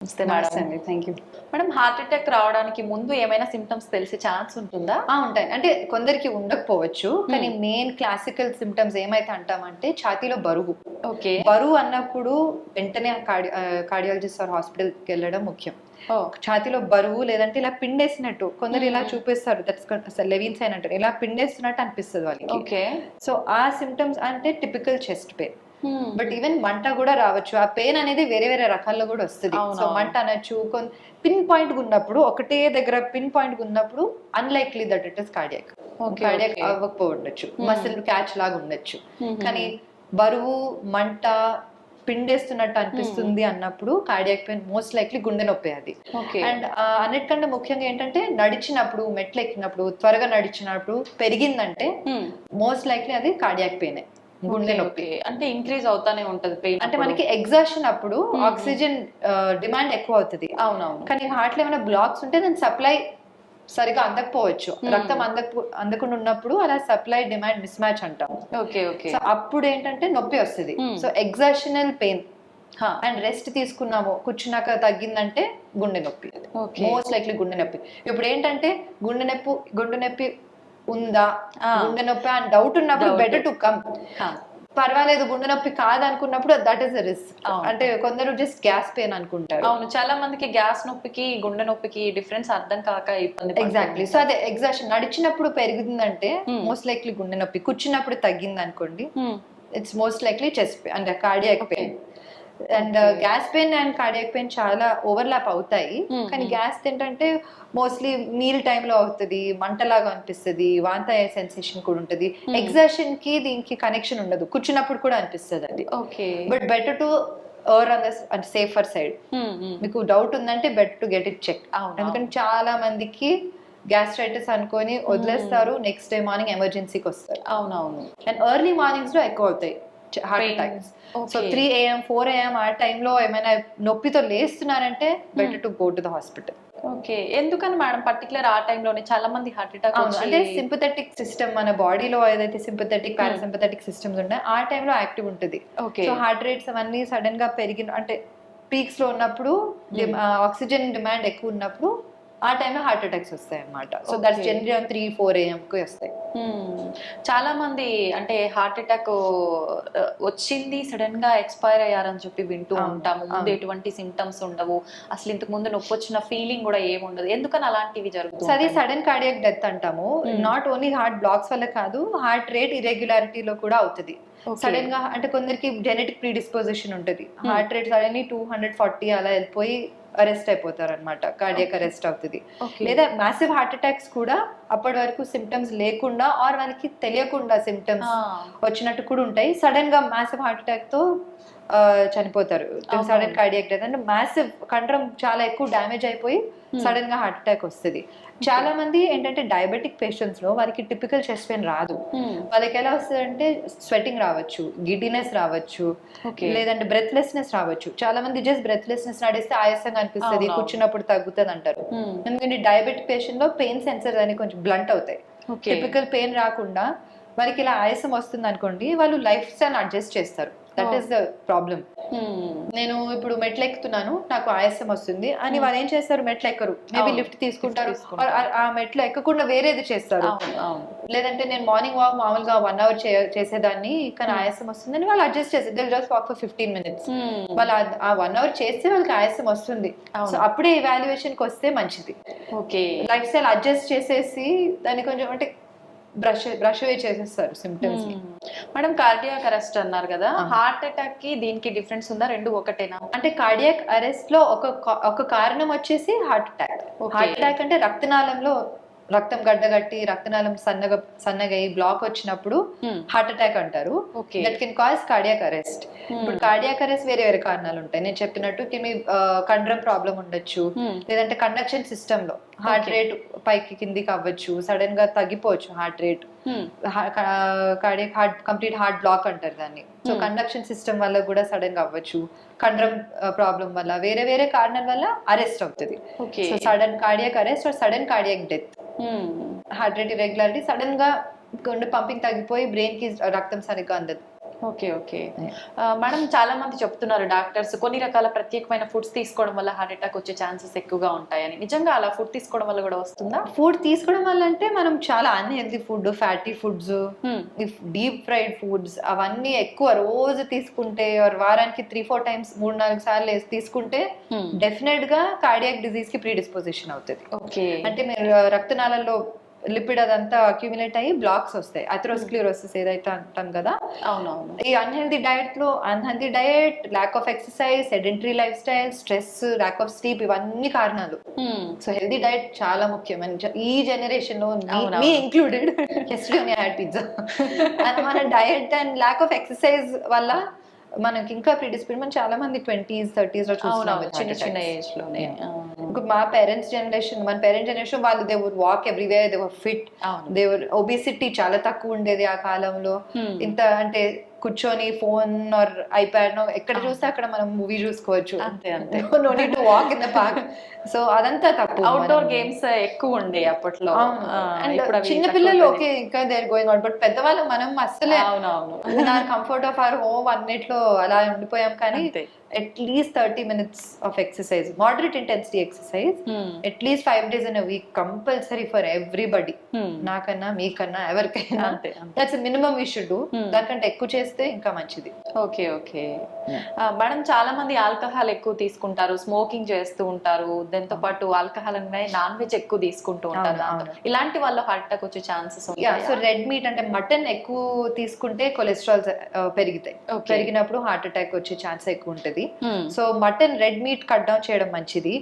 నమస్తే నమస్తే మేడం. అండి, thank you. Madam, heart attack రావడానికి ముందు ఏమైనా సిమ్టమ్స్ తెలిసే ఛాన్స్ ఉంటుందా? ఉంటాయి. అంటే కొందరికి ఉండకపోవచ్చు, కానీ మెయిన్ క్లాసికల్ సిమ్టమ్స్ ఏమైతే అంటామంటే ఛాతీలో బరువు. ఓకే. బరువు అన్నప్పుడు వెంటనే కార్డియాలజిస్ట్ ఆర్ హాస్పిటల్కి వెళ్ళడం ముఖ్యం. ఛాతీలో బరువు లేదంటే ఇలా పిండేసినట్టు కొందరు ఇలా చూపిస్తారు, దట్స్ లెవిన్స్ అయిన అంటారు, ఇలా పిండేస్తున్నట్టు అనిపిస్తుంది వాళ్ళకి. ఓకే. సో ఆ సిమ్టమ్స్ అంటే typical chest pain. But even మంట కూడా రావచ్చు. ఆ పెయిన్ అనేది వేరే వేరే రకాల్లో కూడా వస్తుంది. సో మంట అనొచ్చు. పిన్ పాయింట్ ఉన్నప్పుడు, ఒకటే దగ్గర పిన్ పాయింట్ ఉన్నప్పుడు unlikely that it is cardiac. Cardiac అవ్వకపోవచ్చు, మసిల్ క్యాచ్ లాగా ఉండొచ్చు. కానీ బరువు, మంట, పిండేస్తున్నట్టు అనిపిస్తుంది అన్నప్పుడు కార్డియాక్ పెయిన్ మోస్ట్ లైక్లీ గుండె నొప్పి అది. అండ్ అన్నిటికంటే ముఖ్యంగా ఏంటంటే నడిచినప్పుడు, మెట్లు ఎక్కినప్పుడు, త్వరగా నడిచినప్పుడు పెరిగిందంటే మోస్ట్ లైక్లీ అది కార్డియాక్ పెయిన్, గుండె నొప్పి. అంటే ఇంక్రీజ్ అవుతానే ఉంటది పెయిన్. అంటే మనకి ఎగ్జాషన్ అప్పుడు ఆక్సిజన్ డిమాండ్ ఎక్కువ అవుతుంది. అవునవును. కానీ హార్ట్ లో ఏమైనా బ్లాక్స్ ఉంటే దాని సప్లై సరిగా అందకపోవచ్చు. రక్తం అందకుండా ఉన్నప్పుడు అలా సప్లై డిమాండ్ మిస్ మ్యాచ్ అంటాం. Okay okay. సో అప్పుడు ఏంటంటే నొప్పి వస్తుంది. So exertional pain and rest తీసుకున్నాము, కూర్చున్నాక తగ్గిందంటే గుండె నొప్పి, మోస్ట్ లైక్లీ గుండె నొప్పి. ఇప్పుడు ఏంటంటే గుండె నొప్పి ఉందా, గుండె నొప్పి అని డౌట్ ఉన్నప్పుడు బెటర్ టు కమ్. పర్వాలేదు గుండె నొప్పి కాదనుకున్నప్పుడు దట్ ఈస్ రిస్క్. అంటే కొందరు జస్ట్ గ్యాస్ పెయిన్ అనుకుంటారు. అవును, చాలా మందికి గ్యాస్ నొప్పికి గుండె నొప్పికి డిఫరెన్స్ అర్థం కాక ఇబ్బంది. ఎగ్జాక్ట్లీ. సో అదే ఎగ్జాషన్. నడిచినప్పుడు పెరిగిందంటే మోస్ట్ లైక్లీ గుండె నొప్పి, కూర్చున్నప్పుడు తగ్గింది అనుకోండి it's most likely chest pain అంటే cardiac pain. And gas pain and cardiac pain చాలా ఓవర్లాప్ అవుతాయి. కానీ గ్యాస్ ఏంటంటే మోస్ట్లీ మీల్ టైంలో అవుతుంది, మంటలాగా అనిపిస్తుంది, వాంతి అయ్యే సెన్సేషన్ కూడా ఉంటుంది. ఎగ్జాషన్ కి దీనికి కనెక్షన్ ఉండదు, కూర్చున్నప్పుడు కూడా అనిపిస్తుంది అది. But better to err on the safer side. మీకు డౌట్ ఉందంటే better to get it check. ఎందుకంటే చాలా మందికి గ్యాస్ట్రైటిస్ అనుకొని వదిలేస్తారు, నెక్స్ట్ డే మార్నింగ్ ఎమర్జెన్సీకి వస్తారు. అవునవును. అండ్ ఎర్లీ మార్నింగ్స్ లో ఎక్కువ అవుతాయి heart attacks. So 3 AM 4 AM ఆ టైంలో ఏమైనా నొప్పితో లేస్తున్నారంటే better to go to the hospital. Okay. ఎందుకని మేడం పర్టికులర్ ఆ టైంలోనే చాలా మంది హార్ట్ అటాక్? అంటే సింపథెటిక్ సిస్టమ్, మన బాడీలో ఏదైతే సింపథెటిక్ పారాసింపథెటిక్ సిస్టమ్స్ ఉన్నాయో ఆ టైంలో యాక్టివ్ ఉంటుంది. సో హార్ట్ రేట్స్ అవన్నీ సడన్ గా పెరిగిన అంటే పీక్స్ లో ఉన్నప్పుడు, ఆక్సిజన్ డిమాండ్ ఎక్కువ ఉన్నప్పుడు ఆ టైంలో హార్ట్ అటాక్స్ వస్తాయి అన్నమాట. సో దట్స్ జనరల్లీ 3-4 AM కి వస్తాయి. చాలా మంది అంటే హార్ట్ అటాక్ వచ్చింది సడన్ గా ఎక్స్పైర్ అయ్యారని చెప్పి వింటూ ఉంటాము. ముందు ఎటువంటి సిమ్టమ్స్ ఉండవు, అసలు ఇంతకు ముందు నొప్పి వచ్చిన ఫీలింగ్ కూడా ఏముండదు. ఎందుకని అలాంటివి జరుగుతుంది? అది సడన్ కార్డియాక్ డెత్ అంటాము. నాట్ ఓన్లీ హార్ట్ బ్లాక్స్ వల్ల కాదు, హార్ట్ రేట్ ఇరెగ్యులారిటీలో కూడా అవుతుంది. సడన్ గా అంటే కొందరికి జెనెటిక్ ప్రీడిస్పోజిషన్ ఉంటుంది, హార్ట్ రేట్ సడన్లీ 240 అలా వెళ్ళిపోయి అరెస్ట్ అయిపోతారు అనమాట, కార్డియాక్ అరెస్ట్ అవుతుంది. లేదా మ్యాసివ్ హార్ట్ అటాక్స్ కూడా అప్పటి వరకు సిమ్టమ్స్ లేకుండా ఆర్ వాళ్ళకి తెలియకుండా సిమ్టమ్స్ వచ్చినట్టు కూడా ఉంటాయి. సడన్ గా మ్యాసివ్ హార్ట్ అటాక్ తో చనిపోతారు. సడన్ కార్డియాక్ డెత్ అంటే మ్యాసివ్ కంట్రం చాలా ఎక్కువ డ్యామేజ్ అయిపోయి సడన్ గా హార్ట్ అటాక్ వస్తుంది. చాలా మంది ఏంటంటే డయాబెటిక్ పేషెంట్స్ లో వారికి టిపికల్ చెస్ట్ పెయిన్ రాదు. వాళ్ళకి ఎలా వస్తుంది అంటే స్వెటింగ్ రావచ్చు, గిడ్డినెస్ రావచ్చు, లేదంటే బ్రెత్లెస్నెస్ రావచ్చు. చాలా మంది జస్ట్ బ్రెత్లెస్నెస్ నడిస్తే ఆయాసంగా అనిపిస్తుంది, కూర్చున్నప్పుడు తగ్గుతుంది అంటారు. ఎందుకంటే డయాబెటిక్ పేషెంట్ లో పెయిన్ సెన్సర్స్ అని కొంచెం బ్లంట్ అవుతాయి. టిపికల్ పెయిన్ రాకుండా వాళ్ళకి ఇలా ఆయాసం వస్తుంది అనుకోండి, వాళ్ళు లైఫ్ స్టైల్ అడ్జస్ట్ చేస్తారు. That is the problem. నేను ఇప్పుడు మెట్లు ఎక్కుతున్నాను, నాకు ఆయాసం వస్తుంది అని వాళ్ళు ఏం చేస్తారు, మెట్లు ఎక్కరు, మేబీ లిఫ్ట్ తీసుకుంటారు, ఆ మెట్లు ఎక్కకుండా వేరేది చేస్తారు. లేదంటే నేను మార్నింగ్ వాక్ మామూలుగా 1 hour చేసేదాన్ని కానీ ఆయాసం వస్తుందని వాళ్ళు అడ్జస్ట్ చేస్తారు. They just walk for 15 minutes. వాళ్ళు ఆ 1 hour చేస్తే వాళ్ళకి ఆయాసం వస్తుంది. సో అప్పుడే ఇవాల్యుయేషన్ కి వస్తే మంచిది. లైఫ్ స్టైల్ అడ్జస్ట్ చేసేసి దాన్ని కొంచెం అంటే బ్రష్ అవే చేసేస్తారు సిమ్టమ్స్. మేడం, కార్డియాక్ అరెస్ట్ అన్నారు కదా, హార్ట్ అటాక్ కి దీనికి డిఫరెన్స్ ఉందా? రెండు ఒకటేనా? అంటే కార్డియాక్ అరెస్ట్ లో ఒక కారణం వచ్చేసి హార్ట్ అటాక్. హార్ట్ అటాక్ అంటే రక్తనాళంలో రక్తం గడ్డగట్టి రక్తనాళం సన్నగా బ్లాక్ వచ్చినప్పుడు హార్ట్ అటాక్ అంటారు. That can cause cardiac arrest. ఇప్పుడు కార్డియాక్ అరెస్ట్ వేరే వేరే కారణాలు ఉంటాయి. నేను చెప్పినట్టు మీ కండరం ప్రాబ్లం ఉండొచ్చు, లేదంటే కండక్షన్ సిస్టమ్ లో హార్ట్ రేట్ పైకి కిందికి అవ్వచ్చు, సడన్ గా తగ్గిపోవచ్చు heart rate. Cardiac complete heart block అంటారు దాన్ని. సో కండక్షన్ సిస్టమ్ వల్ల కూడా సడన్ గా అవ్వచ్చు, కండరం ప్రాబ్లం వల్ల, వేరే వేరే కారణాల వల్ల అరెస్ట్ అవుతుంది. So sudden cardiac arrest are sudden cardiac death. Heart rate irregularity, sudden గా గుండె పంపింగ్ తగ్గిపోయి బ్రెయిన్ కి రక్తం సరిగ్గా అందదు. ఓకే ఓకే మేడం, చాలా మంది చెప్తున్నారు డాక్టర్స్ కొన్ని రకాల ప్రత్యేకమైన ఫుడ్స్ తీసుకోవడం వల్ల హార్ట్ అటాక్ వచ్చే ఛాన్సెస్ ఎక్కువగా ఉంటాయని. నిజంగా అలా ఫుడ్ తీసుకోవడం వల్ల కూడా వస్తుందా? ఫుడ్ తీసుకోవడం వల్ల అంటే మనం చాలా unhealthy food, fatty foods, deep fried foods అవన్నీ ఎక్కువ రోజు తీసుకుంటే వారానికి 3-4 టైమ్స్ 3-4 సార్లు తీసుకుంటే డెఫినెట్ గా కార్డియాక్ డిజీజ్ కి ప్రీడిస్పోజిషన్ అవుతుంది. ఓకే, అంటే మీరు రక్తనాళాల్లో లిపిడ్ అదంతా అక్యుములేట్ అయ్యి బ్లాక్స్ వస్తాయి, అథెరోస్క్లెరోసిస్ ఏదైతే అంటాం కదా. అవునవును. ఈ unhealthy diet, lakh of exercise, sedentary life style, stress, lack of sleep, ఇవన్నీ కారణాలు. సో హెల్దీ డయట్ చాలా ముఖ్యం. ఈ జనరేషన్ లో me included, yesterday I had pizza. మన diet and lack of exercise వల్ల మనకి ఇంకా ప్రీడిస్పోజ్, మనం చాలా మంది 20s 30s లో చూస్తున్నాం చిన్న చిన్న ఏజ్ లోనే. మా పేరెంట్స్ జనరేషన్, మన పేరెంట్స్ జనరేషన్ వాళ్ళు they would walk everywhere, they were fit, they were obesity చాలా తక్కువ ఉండేది ఆ కాలంలో. ఇంత అంటే కూర్చొని ఫోన్ ఆర్ ఐప్యాడ్ ఎక్కడ చూస్తే అక్కడ మనం మూవీ చూసుకోవచ్చు, అంతే అంతే, no need to walk in the park. So అదంతా తప్పు. అవుట్డోర్ గేమ్స్ ఎక్కువ ఉండే అప్పట్లో. చిన్న పిల్లలు ఓకే ఇంకా they are going out, but పెద్దవాళ్ళు మనం అస్సలే కంఫర్ట్ ఆఫ్ అవర్ హోమ్ అన్నిట్లో అలా ఉండిపోయాం. కానీ at least 30 minutes of exercise, moderate intensity exercise, at least 5 days in a week, compulsory for everybody. నాకన్నా మీకన్నా ఎవరికైనా that's minimum we should do. దానికంటే ఎక్కువ చేస్తే ఇంకా మంచిది. ఓకే ఓకే మేడం, చాలా మంది ఆల్కహాల్ ఎక్కువ తీసుకుంటారు, స్మోకింగ్ చేస్తూ ఉంటారు, దాంతో పాటు ఆల్కహాల్ అనే నాన్ వెజ్ ఎక్కువ తీసుకుంటూ ఉంటారు. ఇలాంటి వాళ్ళు హార్ట్ అటాక్ వచ్చే ఛాన్సెస్ ఉంటాయి. సో రెడ్ మీట్ అంటే మటన్ ఎక్కువ తీసుకుంటే కొలెస్ట్రాల్ పెరుగుతాయి, పెరిగినప్పుడు హార్ట్ అటాక్ వచ్చే ఛాన్స్ ఎక్కువ ఉంటుంది. So mutton, red meat cut down చేయడం మంచిది.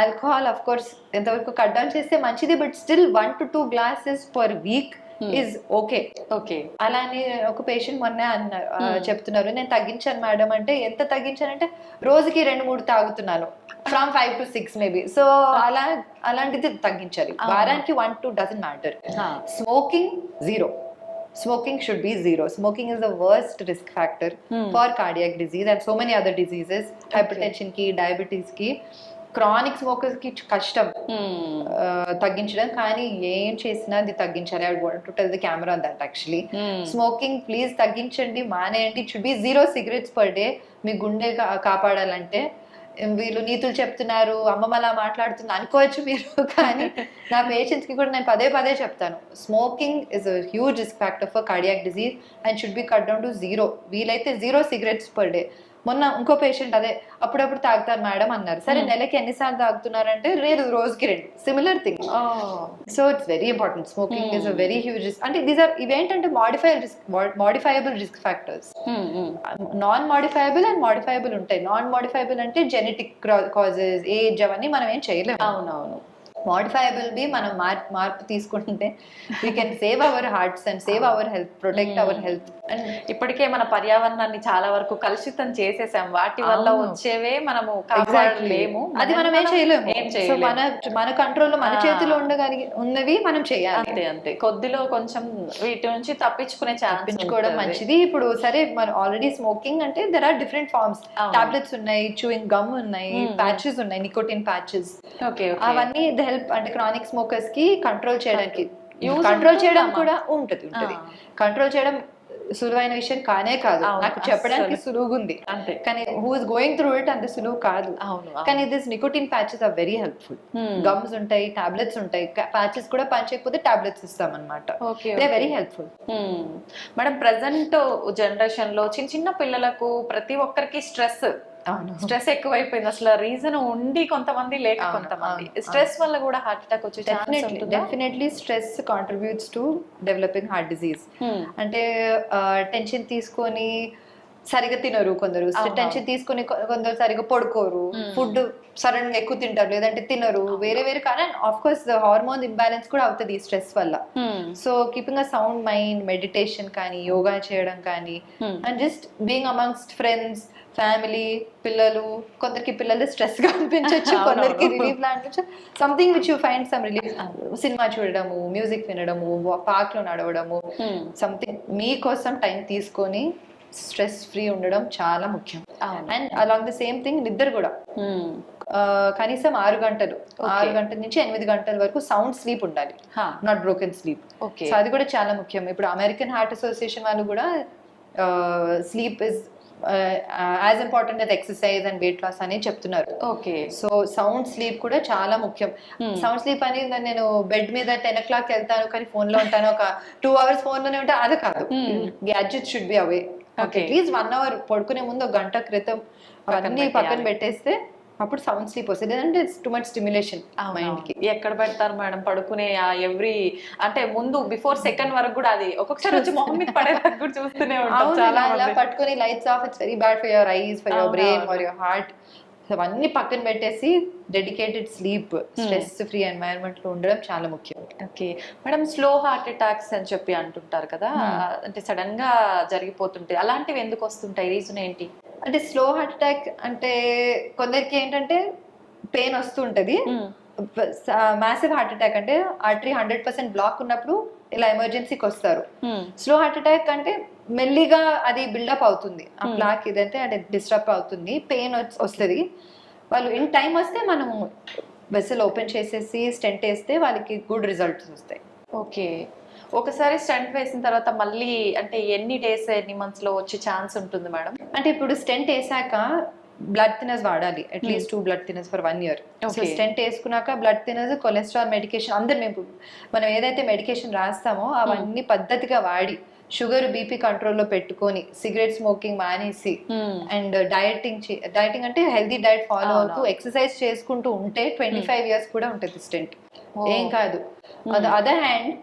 ఆల్కహాల్ అఫ్ కోర్స్ ఎంతవరకు కట్ డౌన్ చేస్తే మంచిది, but still 1 to 2 glasses per week is okay. Okay, అలానే ఒక పేషెంట్ మొన్న చెప్తున్నారు, నేను తగ్గించాను మేడం అంటే, ఎంత తగ్గించానంటే రోజుకి 2-3 తాగుతున్నాను, ఫ్రమ్ 5 to 6 మేబీ. సో అలాంటిది తగ్గించాలి. వారానికి 1-2 doesn't matter. Smoking 0. Smoking should be 0. Smoking is the worst risk factor for cardiac disease and so many other diseases. Hypertension ki, diabetes ki. Chronic smokers కి కష్టం తగ్గించడం, కానీ ఏం చేసినా అది తగ్గించాలి. I want to tell the camera that actually smoking please తగ్గించండి, మానేయండి. It should be 0 cigarettes per day. మీ గుండె కాపాడాలంటే. వీళ్ళు నీతులు చెప్తున్నారు, అమ్మమ్మ అలా మాట్లాడుతుంది అనుకోవచ్చు మీరు, కానీ నా పేషెంట్స్ కి కూడా నేను పదే చెప్తాను, smoking is a huge risk factor for cardiac disease and should be cut down to 0. వీలైతే 0 cigarettes per day. మొన్న ఇంకో పేషెంట్ అదే అప్పుడప్పుడు తాగుతారు మేడం అన్నారు. సరే నెలకి ఎన్నిసార్లు తాగుతున్నారంటే లేదు, రోజుకి 2. Similar thing. So it's very important. Smoking is a very huge risk. అంటే ఇవేంటంటే మోడిఫైయబుల్ రిస్క్ ఫ్యాక్టర్స్. నాన్ మోడిఫైయబుల్ అండ్ మోడిఫైయబుల్ ఉంటాయి. నాన్ మోడిఫైయబుల్ అంటే జెనెటిక్ కాజెస్, ఏజ్, అవన్నీ మనం ఏం చేయలేము. అవునవును. మోడిఫైయబుల్ బి మనం మార్పు తీసుకుంటే we can save our hearts and save our health, protect our health. And ఇప్పటికే మన పర్యావరణాన్ని చాలా వరకు కలుషితం చేసేసాం, వాటి వల్ల వచ్చేవే మనము కాపాడలేము, అది మనం ఏం చేయలేము. సో మన కంట్రోల్లో, మన చేతిలో ఉన్నవి మనం చేయాలి. అంతే అంతే, కొద్దిలో కొంచెం వీటి నుంచి తప్పించుకోవడం మంచిది. ఇప్పుడు సరే మనం ఆల్రెడీ స్మోకింగ్ అంటే there are different forms. Tablets ఉన్నాయి, చూయింగ్ గమ్ ఉన్నాయి, ప్యాచెస్ ఉన్నాయి, నికోటిన్ ప్యాచెస్. అవన్నీ హెల్ప్ అంటే క్రానిక్ స్మోకర్స్ కి కంట్రోల్ చేయడానికి. కంట్రోల్ చేయడం కూడా ఉంటది. కంట్రోల్ చేయడం సులువైన విషయం కానే కాదు, నాకు చెప్పడానికి సులువుగా ఉంది, కానీ who is going through it అంత సులువు కాదు. కానీ this nicotine patches are very helpful. Gums ఉంటాయి, టాబ్లెట్స్ ఉంటాయి. ప్యాచెస్ కూడా పనిచేయకపోతే టాబ్లెట్స్ ఇస్తాం అనమాట. They very helpful. Madam, present generation లో చిన్న పిల్లలకు ప్రతి ఒక్కరికి స్ట్రెస్ ఎక్కువైపోయింది. అసలు రీజన్ ఉండి కొంతమంది లేక కొంతమంది స్ట్రెస్ వల్ల కూడా హార్ట్ అటాక్ వచ్చే ఛాన్స్ ఉంటుంది. Definitely stress contributes to developing heart disease. అంటే టెన్షన్ తీసుకొని సరిగా తినరు కొందరు, టెన్షన్ తీసుకొని కొందరు సరిగా పడుకోరు, ఫుడ్ సడన్ గా ఎక్కువ తింటారు, లేదంటే తినరు, వేరే కానీ ఆఫ్ కోర్స్ హార్మోన్ ఇంబ్యాలెన్స్ కూడా అవుతుంది ఈ స్ట్రెస్ వల్ల. సో కీపింగ్ అ సౌండ్ మైండ్, మెడిటేషన్ కానీ, యోగా చేయడం కానీ, and just being amongst friends, family, పిల్లలు, కొందరికి పిల్లలు స్ట్రెస్ గా అనిపించవచ్చు, కొందరికి రిలీఫ్ లా అనిపించవచ్చు. Something which you find some relief. Cinema చూడడము, మ్యూజిక్ వినడము, పార్క్ లో నడవడము, సంథింగ్ మీకోసం టైం తీసుకొని స్ట్రెస్ ఫ్రీ ఉండడం చాలా ముఖ్యం. And along the same thing నిద్ర కూడా కనీసం 6 గంటలు నుంచి 8 గంటల వరకు సౌండ్ స్లీప్ ఉండాలి, నాట్ బ్రోకెన్ స్లీప్. సో అది కూడా చాలా ముఖ్యం. ఇప్పుడు అమెరికన్ హార్ట్ అసోసియేషన్ వాళ్ళు కూడా sleep is as important as exercise and weight loss అని చెప్తున్నారు. ఓకే. సో సౌండ్ స్లీప్ కూడా చాలా ముఖ్యం. సౌండ్ స్లీప్ అని నేను బెడ్ మీద 10 o'clock వెళ్తాను కానీ ఫోన్ లో ఉంటాను, ఒక 2 hours ఫోన్ లోనే ఉంటాను, అది కాదు. Gadget should be away. At least 1 hour పడుకునే ముందు 1 గంట క్రితం అవన్నీ పక్కన పెట్టేస్తే అప్పుడు సౌండ్ స్లీప్ వస్తుంది. లేదంటే it's too much stimulation mind కి. ఎక్కడ పెడతారు మేడం పడుకునే ఎవ్రీ అంటే ముందు బిఫోర్ సెకండ్ వరకు కూడా అది ఒక్కొక్కసారి వచ్చి మొహం మీద పడేదాకా కూడా చూస్తూనే ఉంటాం చాలా. అలా పట్టుకొని lights off, it's very bad for your eyes, for your brain, for your heart. అవన్నీ పక్కన పెట్టేసి dedicated sleep, stress free environment లో ఉండడం చాలా ముఖ్యం. Okay madam, slow heart attacks అని చెప్పి అంటుంటారు కదా, అంటే సడన్ గా జరిగిపోతుంటాయి, అలాంటివి ఎందుకు వస్తుంటాయి, రీజన్ ఏంటి? అంటే స్లో హార్ట్ అటాక్ అంటే కొందరికి ఏంటంటే పెయిన్ వస్తుంటది. మ్యాసివ్ హార్ట్ అటాక్ అంటే ఆర్టరీ 100% బ్లాక్ ఉన్నప్పుడు ఇలా ఎమర్జెన్సీకి వస్తారు. స్లో హార్ట్ అటాక్ అంటే మెల్లిగా అది బిల్డప్ అవుతుంది, ఆ బ్లాక్ ఇదంటే అంటే డిస్టర్బ్ అవుతుంది, పెయిన్ వస్తుంది. వాళ్ళు ఇన్ టైం వస్తే మనం వెసల్ ఓపెన్ చేసేసి స్టెంట్ వేస్తే వాళ్ళకి గుడ్ రిజల్ట్స్ వస్తాయి. ఓకే. ఒకసారి స్టంట్ వేసిన తర్వాత మళ్ళీ అంటే ఎన్ని డేస్ ఎన్ని మంత్స్ లో వచ్చే ఛాన్స్ ఉంటుంది మేడం? అంటే ఇప్పుడు స్టెంట్ వేసాక బ్లడ్ థిన్నర్స్ వాడాలి, at least 2 blood thinners for 1 year. So stent వేసుకున్నాక బ్లడ్ థిన్నర్స్, కొలెస్ట్రాల్ మెడికేషన్ అందరు మనం ఏదైతే మెడికేషన్ రాస్తామో అవన్నీ పద్ధతిగా వాడి, షుగర్ బీపీ కంట్రోల్లో పెట్టుకొని, సిగరెట్ స్మోకింగ్ మానేసి, అండ్ డైటింగ్ అంటే హెల్దీ డైట్ ఫాలో అవుతూ ఎక్సర్సైజ్ చేసుకుంటూ ఉంటే 25 years కూడా ఉంటుంది స్టెంట్, ఏం కాదు. అదర్ హ్యాండ్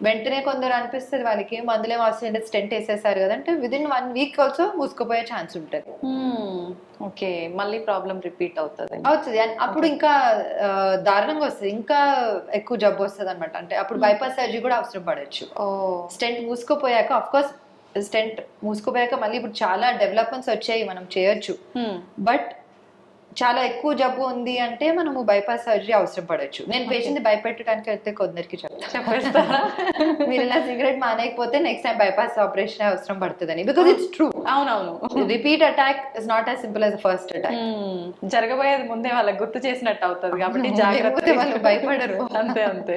వెంటనే కొందరు అనిపిస్తుంది వాళ్ళకి మందులేం అవసరం స్టెంట్ వేసేసారు కదా అంటే విదిన్ 1 week ఆల్సో మూసుకుపోయే ఛాన్స్ ఉంటుంది. ఓకే, మళ్ళీ ప్రాబ్లం రిపీట్ అవుతుంది. అప్పుడు ఇంకా దారుణంగా వస్తుంది, ఇంకా ఎక్కువ జబ్బు వస్తుంది అనమాట. అంటే అప్పుడు బైపాస్ సర్జరీ కూడా అవసరం పడవచ్చు. స్టెంట్ మూసుకుపోయాక, ఆఫ్ కోర్స్ స్టెంట్ మూసుకుపోయాక మళ్ళీ ఇప్పుడు చాలా డెవలప్మెంట్స్ వచ్చాయి, మనం చేయొచ్చు. బట్ చాలా ఎక్కువ జబ్బు ఉంది అంటే మనము బైపాస్ సర్జరీ అవసరం పడవచ్చు. నేను పేషెంట్ భయపెట్టడానికి అయితే కొందరికి చెప్పేస్తాను, మీరు ఇలా సిగరెట్ మానేయకపోతే నెక్స్ట్ టైం బైపాస్ ఆపరేషన్ అవసరం పడుతుందని. Because it's true. అవునవును, repeat attack is not as simple as first attack. జరగబోయేది ముందే వాళ్ళకి గుర్తు చేసినట్టు అవుతుంది కాబట్టి జాగ్రత్త, వాళ్ళు భయపడరు. అంతే అంతే.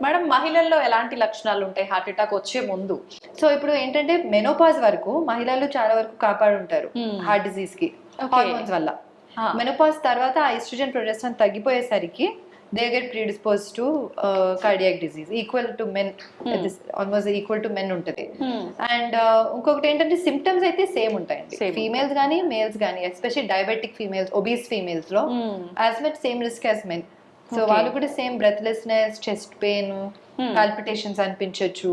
మేడం, మహిళల్లో ఎలాంటి లక్షణాలు ఉంటాయి హార్ట్ అటాక్ వచ్చే ముందు? సో ఇప్పుడు ఏంటంటే మెనోపాజ్ వరకు మహిళలు చాలా వరకు కాపాడుంటారు హార్ట్ డిసీజ్ కి హార్మోన్స్ వల్ల. మెనోపాజ్ తర్వాత ఆ ఈస్ట్రోజన్ ప్రొజెస్టరాన్ తగ్గిపోయేసరికి they get predisposed to cardiac disease, equal to men, almost equal to men ఉంటుంది. అండ్ ఇంకొకటి ఏంటంటే సిమ్టమ్స్ అయితే సేమ్ ఉంటాయండి, ఫీమేల్స్ కానీ మేల్స్ కానీ, especially diabetic females, obese females లో as much same risk as men. So వాళ్ళు కూడా same breathlessness, chest pain, palpitations అనిపించవచ్చు,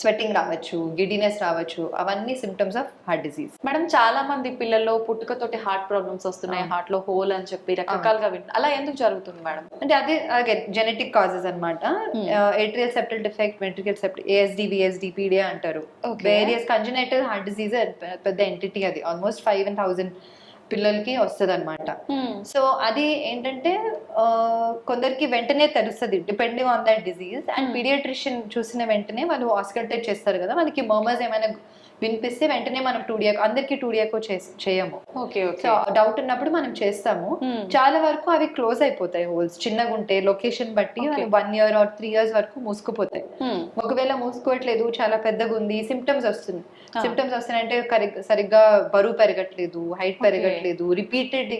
స్వెట్టింగ్ రావచ్చు, గిడినెస్ రావచ్చు, అవన్నీ symptoms of heart disease. Madam, చాలా మంది పిల్లల్లో పుట్టుకతోటి హార్ట్ ప్రాబ్లమ్స్ వస్తున్నాయి, హార్ట్ లో హోల్ అని చెప్పి రకరకాలుగా వింటారు, అలా ఎందుకు జరుగుతుంది మేడం? అంటే అది జెనెటిక్ కాజెస్ అనమాట. Atrial septal defect, ventricle septal, ASD, VSD, PDA అంటారు. వేరియస్ కంజనైటల్ హార్ట్ డిసీజ్ పెద్ద ఎంటిటీ, అది ఆల్మోస్ట్ 5,000 పిల్లలకి వస్తుంది అనమాట. సో అది ఏంటంటే కొందరికి వెంటనే తెలుస్తుంది depending on that disease. And paediatrician చూసిన వెంటనే వాళ్ళు ఆస్కల్టేట్ చేస్తారు కదా, వాళ్ళకి మర్మర్స్ ఏమైనా వినిపిస్తే వెంటనే మనం 2 DECO, అందరికి 2 DECO చేయము. సో డౌట్ ఉన్నప్పుడు మనం చేస్తాము. చాలా వరకు అవి క్లోజ్ అయిపోతాయి, హోల్స్ చిన్నగా ఉంటే లొకేషన్ బట్టి 1 year or 3 years వరకు మూసుకుపోతాయి. ఒకవేళ మూసుకోవట్లేదు, చాలా పెద్దగా ఉంది, సిమ్టమ్స్ వస్తున్నాయంటే సరిగ్గా బరువు పెరగట్లేదు, హైట్ పెరగట్లేదు, రిపీటెడ్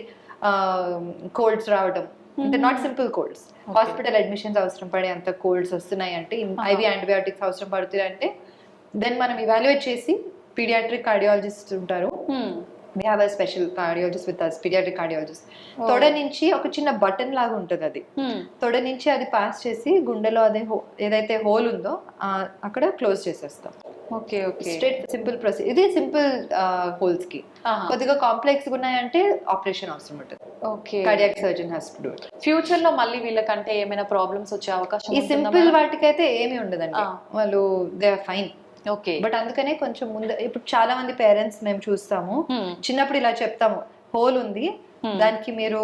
కోల్డ్స్ రావడం, అంటే not simple Colts, hospital admissions అవసరం పడే అంత కోల్డ్స్ వస్తున్నాయి అంటే, IV యాంటీబయాటిక్స్ అవసరం పడుతుంది అంటే, దెన్ మనం ఇవాల్యుయేట్ చేసి పీడియాట్రిక్ కార్డియాలజిస్ట్ ఉంటారు, we have a special cardiologist with us, pediatric cardiologist. తొడ నుంచి ఒక చిన్న బటన్ లాగా ఉంటుంది, అది తొడ నుంచి అది పాస్ చేసి గుండెలో అదే ఏదైతే హోల్ ఉందో అక్కడ క్లోజ్ చేసేస్తాం. Straight simple procedure. ఇది సింపుల్ హోల్స్ కి. కొద్దిగా కాంప్లెక్స్ ఉన్నాయంటే ఆపరేషన్ అవసరం ఉంటుంది. Cardiac surgeon has to do it. Future లో మళ్ళీ వీళ్ళకంటే ఏమైనా ప్రాబ్లమ్స్ వచ్చే అవకాశం? ఈ సింపుల్ వాటికైతే ఏమీ ఉండదండి, వాళ్ళు దే ఆర్ ఫైన్. బట్ అందుకనే కొంచెం ముందు, ఇప్పుడు చాలా మంది పేరెంట్స్ మేము చూస్తాము, చిన్నప్పుడు ఇలా చెప్తాము, హోల్ ఉంది, దానికి మీరు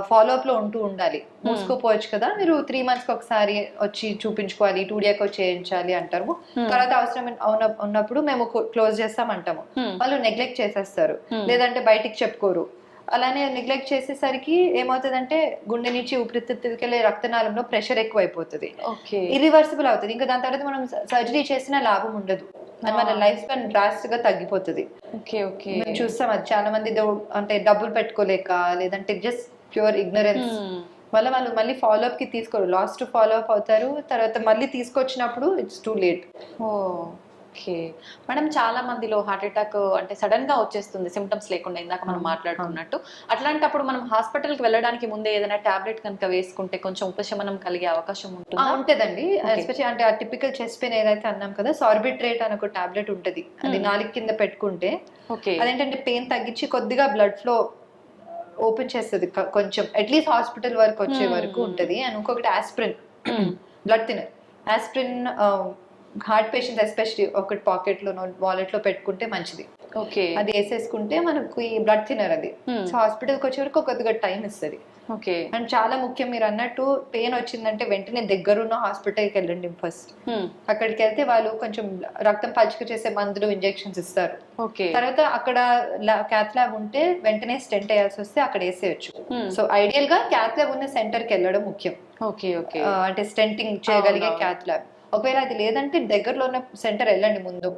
ఫాలో అప్ లో ఉంటూ ఉండాలి, మూసుకోపోవచ్చు కదా, మీరు 3 months కి ఒకసారి వచ్చి చూపించుకోవాలి, 2 DECO చేయించాలి అంటారు. తర్వాత అవసరం ఉన్నప్పుడు మేము క్లోజ్ చేస్తామంటాము, వాళ్ళు నెగ్లెక్ట్ చేసేస్తారు, లేదంటే బయటికి చెప్పుకోరు. అలానే నెగ్లెక్ట్ చేసేసరికి ఏమవుతుందంటే గుండె నుంచి ఊపిరితిత్తులకి వెళ్ళే రక్తనాళంలో ప్రెషర్ ఎక్కువ అయిపోతుంది, ఇరివర్సిబుల్ అవుతుంది. ఇంకా దాని తర్వాత మనం సర్జరీ చేసిన లాభం ఉండదు. అండ్ మన లైఫ్ స్పాన్ డ్రాస్టిక్ గా తగ్గిపోతుంది. Okay okay. మేము చూస్తాం అది చాలా మంది అంటే డబ్బులు పెట్టుకోలేక లేదంటే జస్ట్ ప్యూర్ ఇగ్నరెన్స్ వల్ల వాళ్ళు మళ్ళీ ఫాలో అప్ కి తీసుకోరు, లాస్ట్ ఫాలో అప్ అవుతారు, తర్వాత మళ్ళీ తీసుకొచ్చినప్పుడు it's too late. Okay madam, చాలా మందిలో హార్ట్ అటాక్ అంటే సడన్ గా వచ్చేస్తుంది సిమ్టమ్స్ లేకుండా, ఇందాక మనం మాట్లాడుకున్నట్టు. అట్లాంటప్పుడు మనం హాస్పిటల్ కి వెళ్ళడానికి ముందే ఏదైనా టాబ్లెట్ కనుక వేసుకుంటే కొంచెం ఉపశమనం కలిగే అవకాశం ఉంటుందండి. ఎస్పెషల్లీ అంటే ఆ టిపికల్ చెస్ట్ పెయిన్ ఏదైతే అన్నాం కదా, సార్బిట్రేట్ అని ఒక టాబ్లెట్ ఉంటుంది, అది నాలుగు కింద పెట్టుకుంటే అదేంటంటే పెయిన్ తగ్గించి కొద్దిగా బ్లడ్ ఫ్లో ఓపెన్ చేస్తుంది కొంచెం, అట్లీస్ట్ హాస్పిటల్ వరకు వచ్చే వరకు ఉంటది. అండ్ ఇంకొకటి aspirin, blood thinner. Aspirin heart patients especially ఒకటి పాకెట్ లో వాలెట్ లో పెట్టుకుంటే మంచిది. ఓకే, అది వేసేసుకుంటే మనకు ఈ బ్లడ్ థిన్నర్ అది సో హాస్పిటల్కి వచ్చే వరకు కొద్దిగా టైం ఇస్తుంది. ఓకే. అండ్ చాలా ముఖ్యం, మీరు అన్నట్టు పెయిన్ వచ్చిందంటే వెంటనే దగ్గరున్న హాస్పిటల్కి వెళ్ళండి ఫస్ట్. అక్కడికి వెళ్తే వాళ్ళు కొంచెం రక్తం పలుచక చేసే మందులు, ఇంజెక్షన్స్ ఇస్తారు. తర్వాత అక్కడ క్యాత్ ల్యాబ్ ఉంటే వెంటనే స్టెంట్ వేయాల్సి వస్తే అక్కడ వేసేయచ్చు. సో ఐడియల్ గా క్యాత్ ల్యాబ్ ఉన్న సెంటర్ కి వెళ్ళడం ముఖ్యం. Okay okay. అంటే స్టెంటింగ్ చేయగలిగే క్యాత్ ల్యాబ్. ఒకవేళ అది లేదంటే దగ్గరలో ఉన్న సెంటర్ వెళ్ళండి ముందు.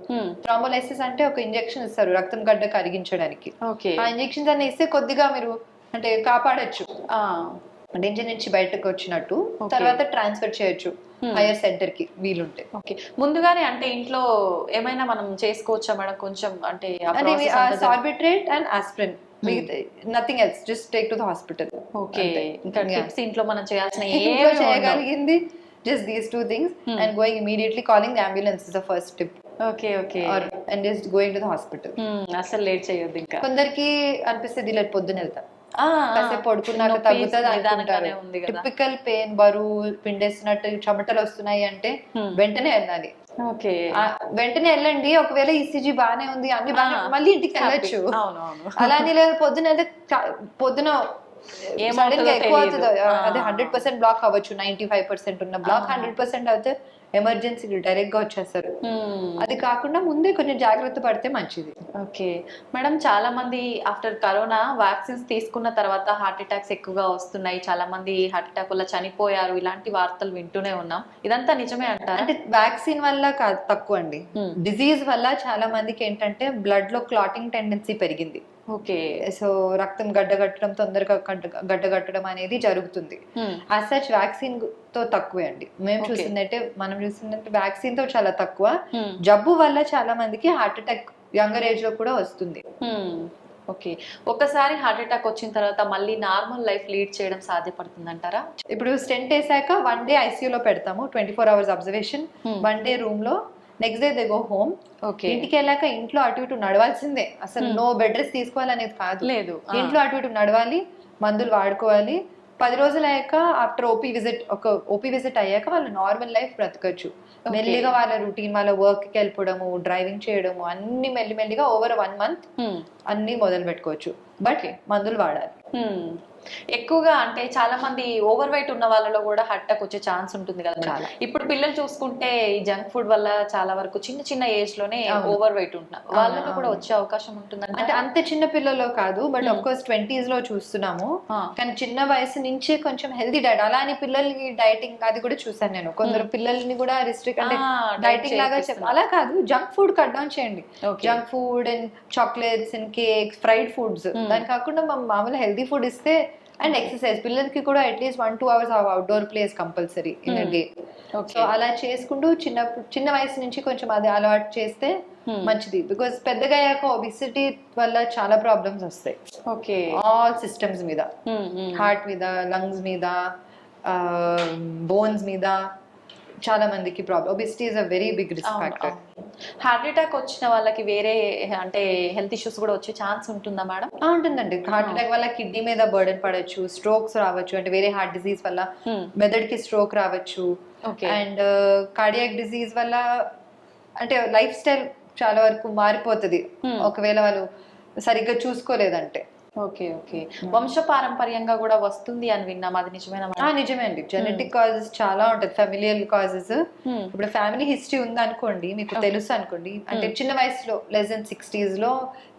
థ్రాంబోలైసిస్ అంటే ఒక ఇంజెక్షన్ ఇస్తారు రక్తం గడ్డ కరిగించడానికి. ఆ ఇంజెక్షన్స్ అన్ని ఇస్తే కొద్దిగా మీరు అంటే కాపాడొచ్చు, డేంజర్ నుంచి బయటకు వచ్చినట్టు. తర్వాత ట్రాన్స్ఫర్ చేయొచ్చు హైయర్ సెంటర్ కి వీలుంటే. ఓకే, ముందుగానే అంటే ఇంట్లో ఏమైనా మనం చేసుకోవచ్చా మేడం కొంచెం అంటే Sorbitrate and aspirin, nothing else, just take to the hospital. Okay, ఇంకా టిప్స్ ఇంట్లో మనం చేయాల్సిన చేయగలిగింది just these two things and going immediately, calling the ambulance is the first tip. Okay okay. and just going to the hospital. అసలు late చేయొద్దు. ఇంకా కొందరికి అనిపిస్తుంది ఇలా పొద్దున వెళ్తా కాసేపు పడుకున్నాక తగ్గుతుంది అనుకుంటారు. టిపికల్ పెయిన్, బరువు పిండేస్తున్నట్టు చెమటలు వస్తున్నాయి అంటే వెంటనే వెళ్ళాలి. ఓకే, వెంటనే వెళ్ళండి. ఒకవేళ ఈసీజీ బానే ఉంది, అన్ని బాగా, మళ్ళీ ఇంటికి వెళ్ళొచ్చు. అలానే లేదు పొద్దున వెళ్తే పొద్దున ఎక్కువ అవుతుంది, అదే 100% బ్లాక్ అవ్వచ్చు, 95% ఉన్న బ్లాక్ 100% అయితే ఎమర్జెన్సీ డైరెక్ట్ గా వచ్చేస్తారు. అది కాకుండా ముందే కొంచెం జాగ్రత్త పడితే మంచిది. ఓకే మేడం, చాలా మంది ఆఫ్టర్ కరోనా వ్యాక్సిన్స్ తీసుకున్న తర్వాత హార్ట్ అటాక్స్ ఎక్కువగా వస్తున్నాయి, చాలా మంది హార్ట్ అటాక్ వల్ల చనిపోయారు, ఇలాంటి వార్తలు వింటూనే ఉన్నాం. ఇదంతా నిజమే అంటారా? అంటే వ్యాక్సిన్ వల్ల కాదు, తక్కువ అండి. డిజీజ్ వల్ల చాలా మందికి ఏంటంటే బ్లడ్ లో క్లాటింగ్ టెండెన్సీ పెరిగింది. ఓకే, సో రక్తం గడ్డగట్టడం, తొందరగా గడ్డగట్టడం అనేది జరుగుతుంది. యాజ్ సచ్ వ్యాక్సిన్ తో తక్కువే అండి. మేము చూసిందంటే, మనం చూసిందంటే వ్యాక్సిన్ తో చాలా తక్కువ. జబ్బు వల్ల చాలా మందికి హార్ట్ అటాక్ యంగర్ ఏజ్ లో కూడా వస్తుంది. ఓకే, ఒకసారి హార్ట్ అటాక్ వచ్చిన తర్వాత మళ్ళీ నార్మల్ లైఫ్ లీడ్ చేయడం సాధ్యపడుతుంది అంటారా? ఇప్పుడు స్టెంట్ వేసాక 1 day ఐసీయూలో పెడతాము, 24 hours అబ్జర్వేషన్, 1 day రూమ్ లో, next day they go home. ఇంటికి వెళ్ళాక ఇంట్లో అటు ఇటు నడవాల్సిందే, అసలు నో బెడ్ రెస్ట్ తీసుకోవాలనేది కాదు, లేదు. ఇంట్లో అటు ఇటు నడవాలి, మందులు వాడుకోవాలి. 10 రోజులు అయ్యాక ఆఫ్టర్ ఓపీ విజిట్ అయ్యాక వాళ్ళు నార్మల్ లైఫ్ బ్రతకచ్చు. మెల్లిగా వాళ్ళ రొటీన్, వాళ్ళ వర్క్ కి వెళ్ళిపోవడము, డ్రైవింగ్ చేయడము, అన్ని మెల్లిమెల్లిగా ఓవర్ 1 month అన్ని మొదలు పెట్టుకోవచ్చు. బట్ మందులు వాడాలి. ఎక్కువగా అంటే చాలా మంది ఓవర్ వెయిట్ ఉన్న వాళ్ళలో కూడా హార్ట్ అటాక్ వచ్చే ఛాన్స్ ఉంటుంది కదా. ఇప్పుడు పిల్లలు చూసుకుంటే ఈ జంక్ ఫుడ్ వల్ల చాలా వరకు చిన్న చిన్న ఏజ్ లోనే ఓవర్ వెయిట్ ఉంటున్నారు, వాళ్ళకి కూడా వచ్చే అవకాశం ఉంటుంది. అంటే అంత చిన్న పిల్లల్లో కాదు, బట్ ఆఫ్ కోర్స్ 20s లో చూస్తున్నాము. కానీ చిన్న వయసు నుంచి కొంచెం హెల్తీ డైట్, అలా అని పిల్లలకి డైటింగ్ అది కూడా చూసాను నేను. కొందరు పిల్లల్ని కూడా రిస్ట్రిక్ట్ అంటే డైటింగ్ లాగా అలా కాదు, జంక్ ఫుడ్ కట్ డౌన్ చేయండి. Junk food and chocolates and cakes, fried foods, దాని కాకుండా మామూలు హెల్తీ ఫుడ్ ఇస్తే. అండ్ ఎక్సర్సైజ్, పిల్లలకి కూడా at least 1-2 hours outdoor place compulsory in a day. So అలా చేసుకుంటూ చిన్న వయసు నుంచి కొంచెం అది అలవాటు చేస్తే మంచిది. బికాస్ పెద్దగా అయ్యాక ఒబిసిటీ వల్ల చాలా ప్రాబ్లమ్స్ వస్తాయి. ఓకే, ఆల్ సిస్టమ్స్ మీద, హార్ట్ మీద, లంగ్స్ మీద, బోన్స్ మీద చాలా మందికి problem. Obesity is a very big risk factor. Heart attack వచ్చిన వాళ్ళకి వేరే అంటే హెల్త్ ఇష్యూస్ కూడా వచ్చే ఛాన్స్ ఉంటుందా మేడం? ఉంటుందండి. హార్ట్ అటాక్ వల్ల కిడ్నీ మీద బర్డెన్ పడవచ్చు, స్ట్రోక్స్ రావచ్చు, అంటే వేరే హార్ట్ డిసీజ్ వల్ల మెదడుకి స్ట్రోక్ రావచ్చు. అండ్ కార్డియాక్ డిసీజ్ వల్ల అంటే లైఫ్ స్టైల్ చాలా వరకు మారిపోతుంది ఒకవేళ వాళ్ళు సరిగ్గా చూసుకోలేదంటే. ఓకే ఓకే, వంశపారంపర్యంగా కూడా వస్తుంది అని విన్నాం, అది నిజమేనా? నిజమే అండి. జెనెటిక్ కాజెస్ చాలా ఉంటాయి, ఫెమిలియల్ కాజెస్. ఇప్పుడు ఫ్యామిలీ హిస్టరీ ఉంది అనుకోండి, మీకు తెలుసు అనుకోండి, అంటే చిన్న వయసులో లెస్ దెన్ 60s లో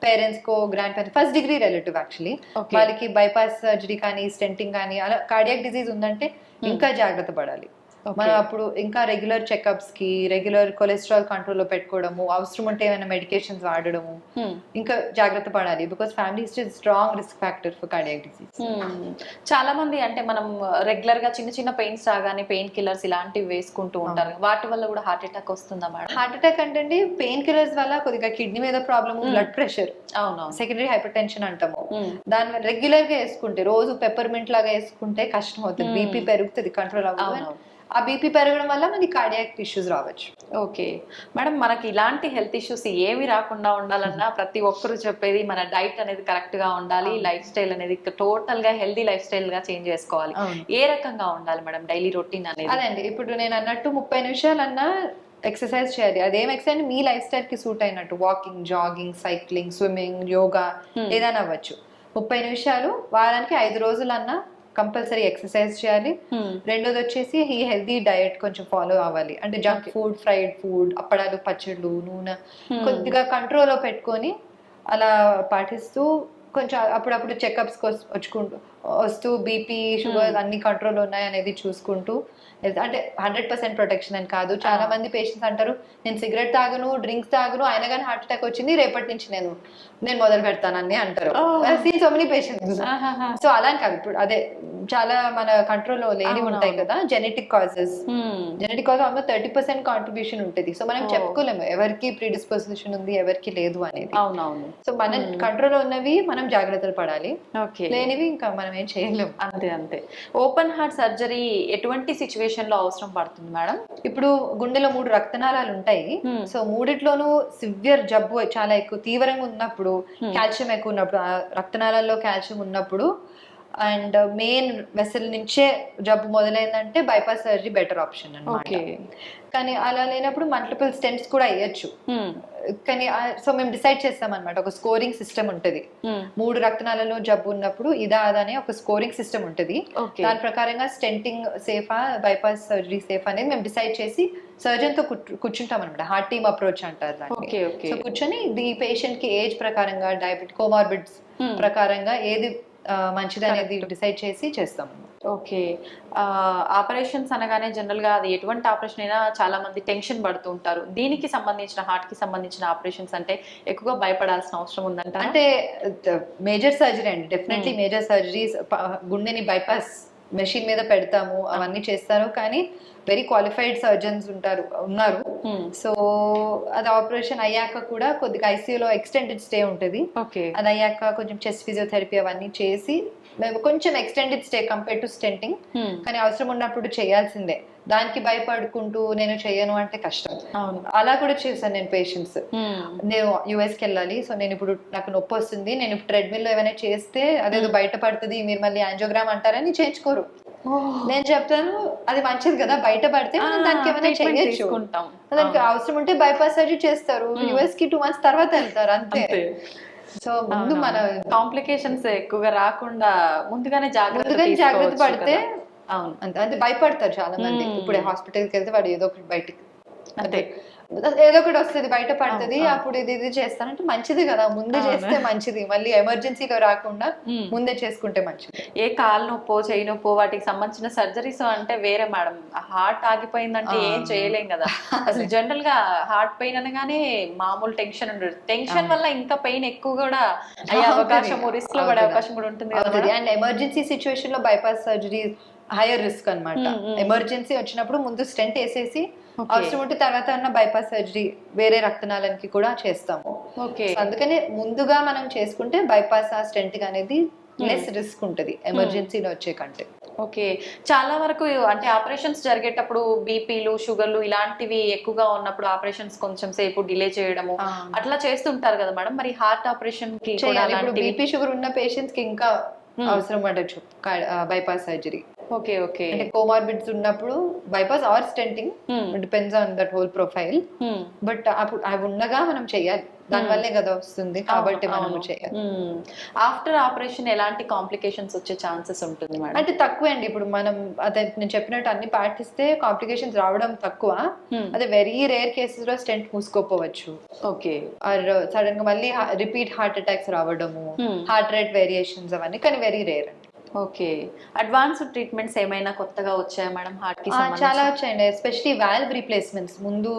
పేరెంట్స్ కో, grandparents, first degree relative actually, వాళ్ళకి బైపాస్ సర్జరీ కానీ, స్టెంటింగ్ కానీ, అలా కార్డియాక్ డిసీజ్ ఉందంటే ఇంకా జాగ్రత్త పడాలి. మనం అప్పుడు ఇంకా రెగ్యులర్ చెకప్స్ కి, రెగ్యులర్ కొలెస్ట్రాల్ కంట్రోల్ లో పెట్టుకోవడము, అవసరం ఉంటే ఏమైనా మెడికేషన్స్ వాడడము ఇంకా జాగ్రత్త పడాలి. Because family history strong risk factor for cardiac disease. చాలా మంది అంటే మనం రెగ్యులర్ గా చిన్న చిన్న పెయిన్స్ రాగానే పెయిన్ కిల్లర్స్ ఇలాంటివి వేసుకుంటూ ఉంటారు, వాటి వల్ల కూడా హార్ట్ అటాక్ వస్తుందా మేడం? హార్ట్ అటాక్ అంటే పెయిన్ కిల్లర్స్ వల్ల కొద్దిగా కిడ్నీ మీద ప్రాబ్లమ్, బ్లడ్ ప్రెషర్, అవును, సెకండరీ హైపర్ టెన్షన్ అంటాము. దాని రెగ్యులర్ గా వేసుకుంటే, రోజు పెప్పర్మెంట్ లాగా వేసుకుంటే కష్టం అవుతుంది, బీపీ పెరుగుతుంది, కంట్రోల్ అవ్వదు. ఆ బీపీ పెరగడం వల్ల మనకి కార్డియాక్ ఇష్యూస్ రావచ్చు. ఓకే మేడం, మనకి ఇలాంటి హెల్త్ ఇష్యూస్ ఏమి రాకుండా ఉండాలన్నా ప్రతి ఒక్కరు చెప్పేది మన డైట్ అనేది కరెక్ట్ గా ఉండాలి, లైఫ్ స్టైల్ అనేది టోటల్ గా హెల్దీ లైఫ్ స్టైల్ గా చేంజ్ చేసుకోవాలి. ఏ రకంగా ఉండాలి మేడం డైలీ రొటీన్ అనేది? అదండి, ఇప్పుడు నేను అన్నట్టు 30 నిమిషాలన్నా ఎక్సర్సైజ్ చేయాలి. అదేం ఎక్సర్సైజ్ మీ లైఫ్ స్టైల్ కి సూట్ అయినట్టు, walking, jogging, cycling, swimming, yoga ఏదైనా అవ్వచ్చు. 30 నిమిషాలు వారానికి 5 రోజులన్నా కంపల్సరీ ఎక్సర్సైజ్ చేయాలి. రెండోది వచ్చేసి ఈ హెల్దీ డయట్ కొంచెం ఫాలో అవ్వాలి. అంటే జంక్ ఫుడ్, ఫ్రైడ్ ఫుడ్, అప్పడాలు, పచ్చళ్ళు, నూనె కొద్దిగా కంట్రోల్లో పెట్టుకొని అలా పాటిస్తూ కొంచెం అప్పుడప్పుడు చెకప్స్ వస్తూ బీపీ, షుగర్ అన్ని కంట్రోల్ ఉన్నాయి అనేది చూసుకుంటూ, అంటే 100% ప్రొటెక్షన్ అని కాదు. చాలా మంది పేషెంట్స్ అంటారు, నేను సిగరెట్ తాగను, డ్రింక్స్ తాగను, అయినా కానీ హార్ట్ అటాక్ వచ్చింది, రేపటి నుంచి నేను మొదలు పెడతానని అంటారు. So many patients. సో అలా కాదు, ఇప్పుడు అదే చాలా మన కంట్రోల్లో లేని ఉంటాయి కదా, జెనెటిక్ కాజెస్ ఆల్మోస్ట్ 30% కాంట్రిబ్యూషన్ ఉంటుంది. సో మనం చెప్పుకోలేము ఎవరికి ప్రీడిస్పోజిషన్ ఉంది, ఎవరికి లేదు అనేది. సో మన కంట్రోల్లో ఉన్నవి మనం జాగ్రత్తలు పడాలి, లేనివి ఇంకా మనం ఏం చేయలేము. అంతే. ఓపెన్ హార్ట్ సర్జరీ ఎటువంటి సిచ్యువేషన్ లో అవసరం పడుతుంది మేడం? ఇప్పుడు గుండెలో 3 రక్తనాళాలు ఉంటాయి. సో మూడిట్లోనూ సివియర్ జబ్బు చాలా ఎక్కువ తీవ్రంగా ఉన్నప్పుడు, కాల్షియం ఎక్కువ ఉన్నప్పుడు, రక్తనాళాల్లో కాల్షియం ఉన్నప్పుడు, అండ్ మెయిన్ వెసల్ నుంచే జబ్బు మొదలైందంటే బైపాస్ సర్జరీ బెటర్ ఆప్షన్ అన్నమాట. కానీ అలా లేనప్పుడు మల్టిపుల్ స్టెంట్స్ కూడా అయ్యొచ్చు. కానీ సో మేము డిసైడ్ చేస్తాం అనమాట, ఒక స్కోరింగ్ సిస్టమ్ ఉంటుంది. 3 రక్తనాళాలలో జబ్బు ఉన్నప్పుడు ఇదా అదా అనే ఒక స్కోరింగ్ సిస్టమ్ ఉంటుంది. దాని ప్రకారంగా స్టెంటింగ్ సేఫా, బైపాస్ సర్జరీ సేఫ్ అనేది మేము డిసైడ్ చేసి సర్జన్ తో కూర్చుంటాం అనమాట. హార్ట్ టీమ్ అప్రోచ్ అంటారు దాన్ని. సో కూర్చొని ఈ పేషెంట్ కి ఏజ్ ప్రకారంగా, డయాబెటిక్, కోమార్బిడ్స్ ప్రకారంగా ఏది మంచిది అనేది డిసైడ్ చేసి చేస్తాము. ఓకే, ఆపరేషన్స్ అనగానే జనరల్ గా అది ఎటువంటి ఆపరేషన్ అయినా చాలా మంది టెన్షన్ పడుతూ ఉంటారు. దీనికి సంబంధించిన, హార్ట్ కి సంబంధించిన ఆపరేషన్స్ అంటే ఎక్కువగా భయపడాల్సిన అవసరం ఉందంట? అంటే మేజర్ సర్జరీ అండి, డెఫినెట్లీ మేజర్ సర్జరీస్. గుండెని బైపాస్ మెషిన్ మీద పెడతాము, అవన్నీ చేస్తారు. కానీ వెరీ క్వాలిఫైడ్ సర్జన్స్ ఉన్నారు. సో అది ఆపరేషన్ అయ్యాక కూడా కొద్దిగా ఐసీయూలో ఎక్స్టెండెడ్ స్టే ఉంటుంది. అది అయ్యాక కొంచెం చెస్ట్ ఫిజియోథెరపీ అవన్నీ చేసి మేము కొంచెం extended stay compare to stenting. కానీ అవసరం ఉన్నప్పుడు చేయాల్సిందే. దానికి భయపడుకుంటూ నేను చెయ్యను అంటే కష్టం. అలా కూడా చేశాను నేను పేషెంట్స్. నేను US కి వెళ్ళాలి, సో నేను ఇప్పుడు నాకు నొప్పి వస్తుంది, నేను ఇప్పుడు ట్రెడ్మిల్ లో ఏమైనా చేస్తే అదేదో బయట పడుతుంది, మీరు మళ్ళీ యాంజియోగ్రామ్ అంటారని చేయించుకోరు. నేను చెప్తాను అది మంచిది కదా, బయట పడితే మనం దానికి ఏమైనా చేయొచ్చు, దానికి అవసరం ఉంటే బైపాస్ సర్జరీ చేస్తారు. US కి 2 months తర్వాత వెళ్తారు, అంతే. సో ముందు మన కాంప్లికేషన్స్ ఎక్కువగా రాకుండా ముందుగానే జాగ్రత్త పడితే. అవును, అంటే భయపడతారు చాలా మంది. ఇప్పుడే హాస్పిటల్కి వెళ్తే వాడు ఏదో ఒకటి బయటికి, అంటే ఏదో ఒకటి వస్తుంది, బయట పడుతుంది, అప్పుడు ఇది చేస్తానంటే మంచిది కదా, ముందే చేస్తే మంచిది. మళ్ళీ ఎమర్జెన్సీలో రాకుండా ముందే చేసుకుంటే మంచిది. ఏ కాలు నొప్పో, చేయి నొప్పో వాటికి సంబంధించిన సర్జరీస్ అంటే వేరే మేడం. హార్ట్ ఆగిపోయిందంటే ఏం చేయలేం కదా. అసలు జనరల్ గా హార్ట్ పెయిన్ అనగానే మామూలు టెన్షన్ ఉండదు. టెన్షన్ వల్ల ఇంకా పెయిన్ ఎక్కువ కూడా అయ్యే అవకాశం, రిస్క్ లో పడే అవకాశం కూడా ఉంటుంది కదా. అండ్ ఎమర్జెన్సీ సిచ్యువేషన్ లో బైపాస్ సర్జరీ హైయర్ రిస్క్ అన్నమాట. ఎమర్జెన్సీ వచ్చినప్పుడు ముందు స్టెంట్ వేసేసి అవసరం ఉంటే తర్వాత అన్న బైపాస్ సర్జరీ వేరే రక్తనాళానికి కూడా చేస్తాము. అందుకని ముందుగా మనం చేసుకుంటే బైపాస్ ఆ స్టెంట్ అనేది లెస్ రిస్క్ ఉంటుంది ఎమర్జెన్సీలో వచ్చే కంటే. ఓకే, చాలా వరకు అంటే ఆపరేషన్స్ జరిగేటప్పుడు బీపీలు, షుగర్లు ఇలాంటివి ఎక్కువగా ఉన్నప్పుడు ఆపరేషన్స్ కొంచెం సేపు డిలే చేయడము అట్లా చేస్తుంటారు కదా మేడం. మరి హార్ట్ ఆపరేషన్ కి బీపీ, షుగర్ ఉన్న పేషెంట్స్ కి ఇంకా అవసరం పడచ్చు బైపాస్ సర్జరీ. ఓకే, అంటే కోమార్బిడ్స్ ఉన్నప్పుడు bypass or stenting, depends on that whole profile. But అప్పుడు అవి ఉండగా మనం చేయాలి, దానివల్లే కదా వస్తుంది, కాబట్టి మనం చేయాలి. ఆఫ్టర్ ఆపరేషన్ ఎలాంటి కాంప్లికేషన్స్ వచ్చే ఛాన్సెస్ ఉంటుంది మేడం? అంటే తక్కువ అండి. ఇప్పుడు మనం అదే నేను చెప్పినట్టు అన్ని పాటిస్తే కాంప్లికేషన్స్ రావడం తక్కువ. అదే వెరీ రేర్ కేసెస్ లో స్టెంట్ మూసుకోపోవచ్చు. ఓకే, ఆర్ సడన్ గా మళ్ళీ రిపీట్ హార్ట్ అటాక్స్ రావడము, హార్ట్ రేట్ వేరియేషన్స్ అవన్నీ, కానీ వెరీ రేర్ అండి. ఓకే. అడ్వాన్స్డ్ ట్రీట్మెంట్స్ ఏమైనా కొత్తగా వచ్చాయా మేడం హార్ట్ కి చాలా సంబంధించి? వచ్చాయండి. Especially valve replacements. ముందు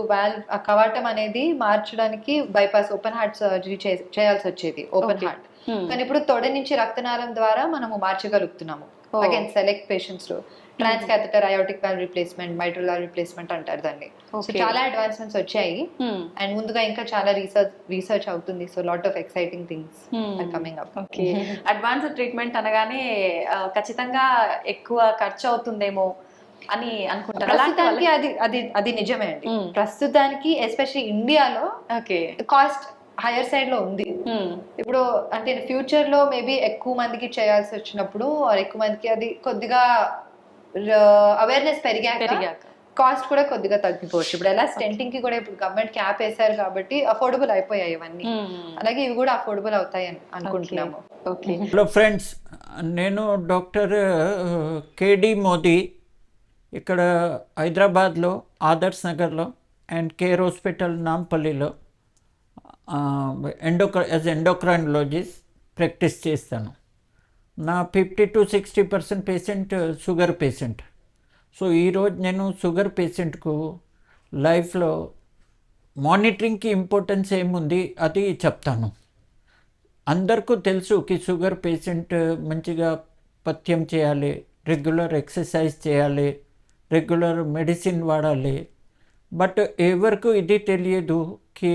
ఆ కవాటం అనేది మార్చడానికి బైపాస్ ఓపెన్ హార్ట్ సర్జరీ చేయాల్సొచ్చేది ఓపెన్ ఓకే. హార్ట్. హ్మ్. కానీ ఇప్పుడు తొడ నుంచి రక్తనాళం ద్వారా మనము మార్చగలుగుతున్నాము. ఓహ్! అగైన్ సెలెక్ట్ పేషెంట్స్‌లో. ట్రాన్స్ catheter aortic valve replacement, mitral valve replacement అంటారు దాన్ని. So okay. చాలా అడ్వాన్స్‌మెంట్స్ వచ్చాయి. హ్మ్. అండ్ ముందుగా ఇంకా చాలా రీసెర్చ్ అవుతుంది. So lot of exciting things are coming up. Okay. Advanced treatment అనగానే ఖచ్చితంగా ఎక్కువ ఖర్చు అవుతుందేమో అని అనుకుంటారు. అలాంటి ప్రస్తుతానికి వాళ్ళకి అది నిజమే అండి. హ్మ్. ప్రస్తుతానికి ఎస్పెషల్లీ ఇండియాలో ఓకే. కాస్ట్ హైయర్ సైడ్ లో ఉంది. హ్మ్. ఇప్పుడు అంటే ఫ్యూచర్ లో మేబీ ఎక్కువ మందికి చేయాల్సి వచ్చినప్పుడు or ఎక్కువ మందికి అది కొద్దిగా అవేర్నెస్ పెరిగాక కాస్ట్ కూడా కొద్దిగా తగ్గిపోవచ్చు. ఇప్పుడు ఎలా స్టెంటింగ్ కి కూడా ఇప్పుడు గవర్నమెంట్ క్యాప్ వేశారు కాబట్టి అఫోర్డబుల్ అయిపోయాయి ఇవన్నీ. అలాగే ఇవి కూడా అఫోర్డబుల్ అవుతాయి అని అనుకుంటున్నాము. ఓకే. హలో ఫ్రెండ్స్, నేను డాక్టర్ కేడి మోదీ, ఇక్కడ హైదరాబాద్లో ఆదర్శ్ నగర్లో అండ్ కేర్ హాస్పిటల్ నాంపల్లిలో ఎండోక్రైనాలజిస్ట్ ప్రాక్టీస్ చేస్తాను. నా 50 to 60% patient sugar patient. So ఈరోజు నేను షుగర్ పేషెంట్కు లైఫ్లో మానిటరింగ్కి ఇంపార్టెన్స్ ఏముంది అది చెప్తాను. అందరికీ తెలుసు కి షుగర్ పేషెంట్ మంచిగా పథ్యం చేయాలి, రెగ్యులర్ ఎక్సర్సైజ్ చేయాలి, రెగ్యులర్ మెడిసిన్ వాడాలి. బట్ ఎవరికి ఇది తెలియదు కి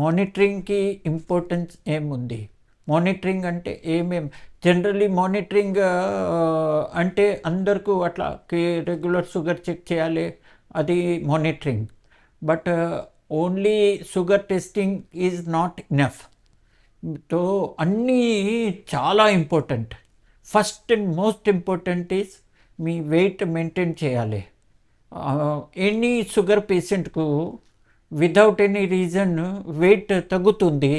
మానిటరింగ్కి ఇంపార్టెన్స్ ఏముంది. మానిటరింగ్ అంటే జనరల్లీ మానిటరింగ్ అంటే అందరికీ అట్లా రెగ్యులర్ షుగర్ చెక్ చేయాలి, అది monitoring. But only sugar testing is not enough. So అన్నీ చాలా important. First and most important is మీ వెయిట్ మెయింటైన్ చేయాలి. ఎనీ షుగర్ పేషెంట్కు వితౌట్ ఎనీ రీజన్ వెయిట్ తగ్గుతుంది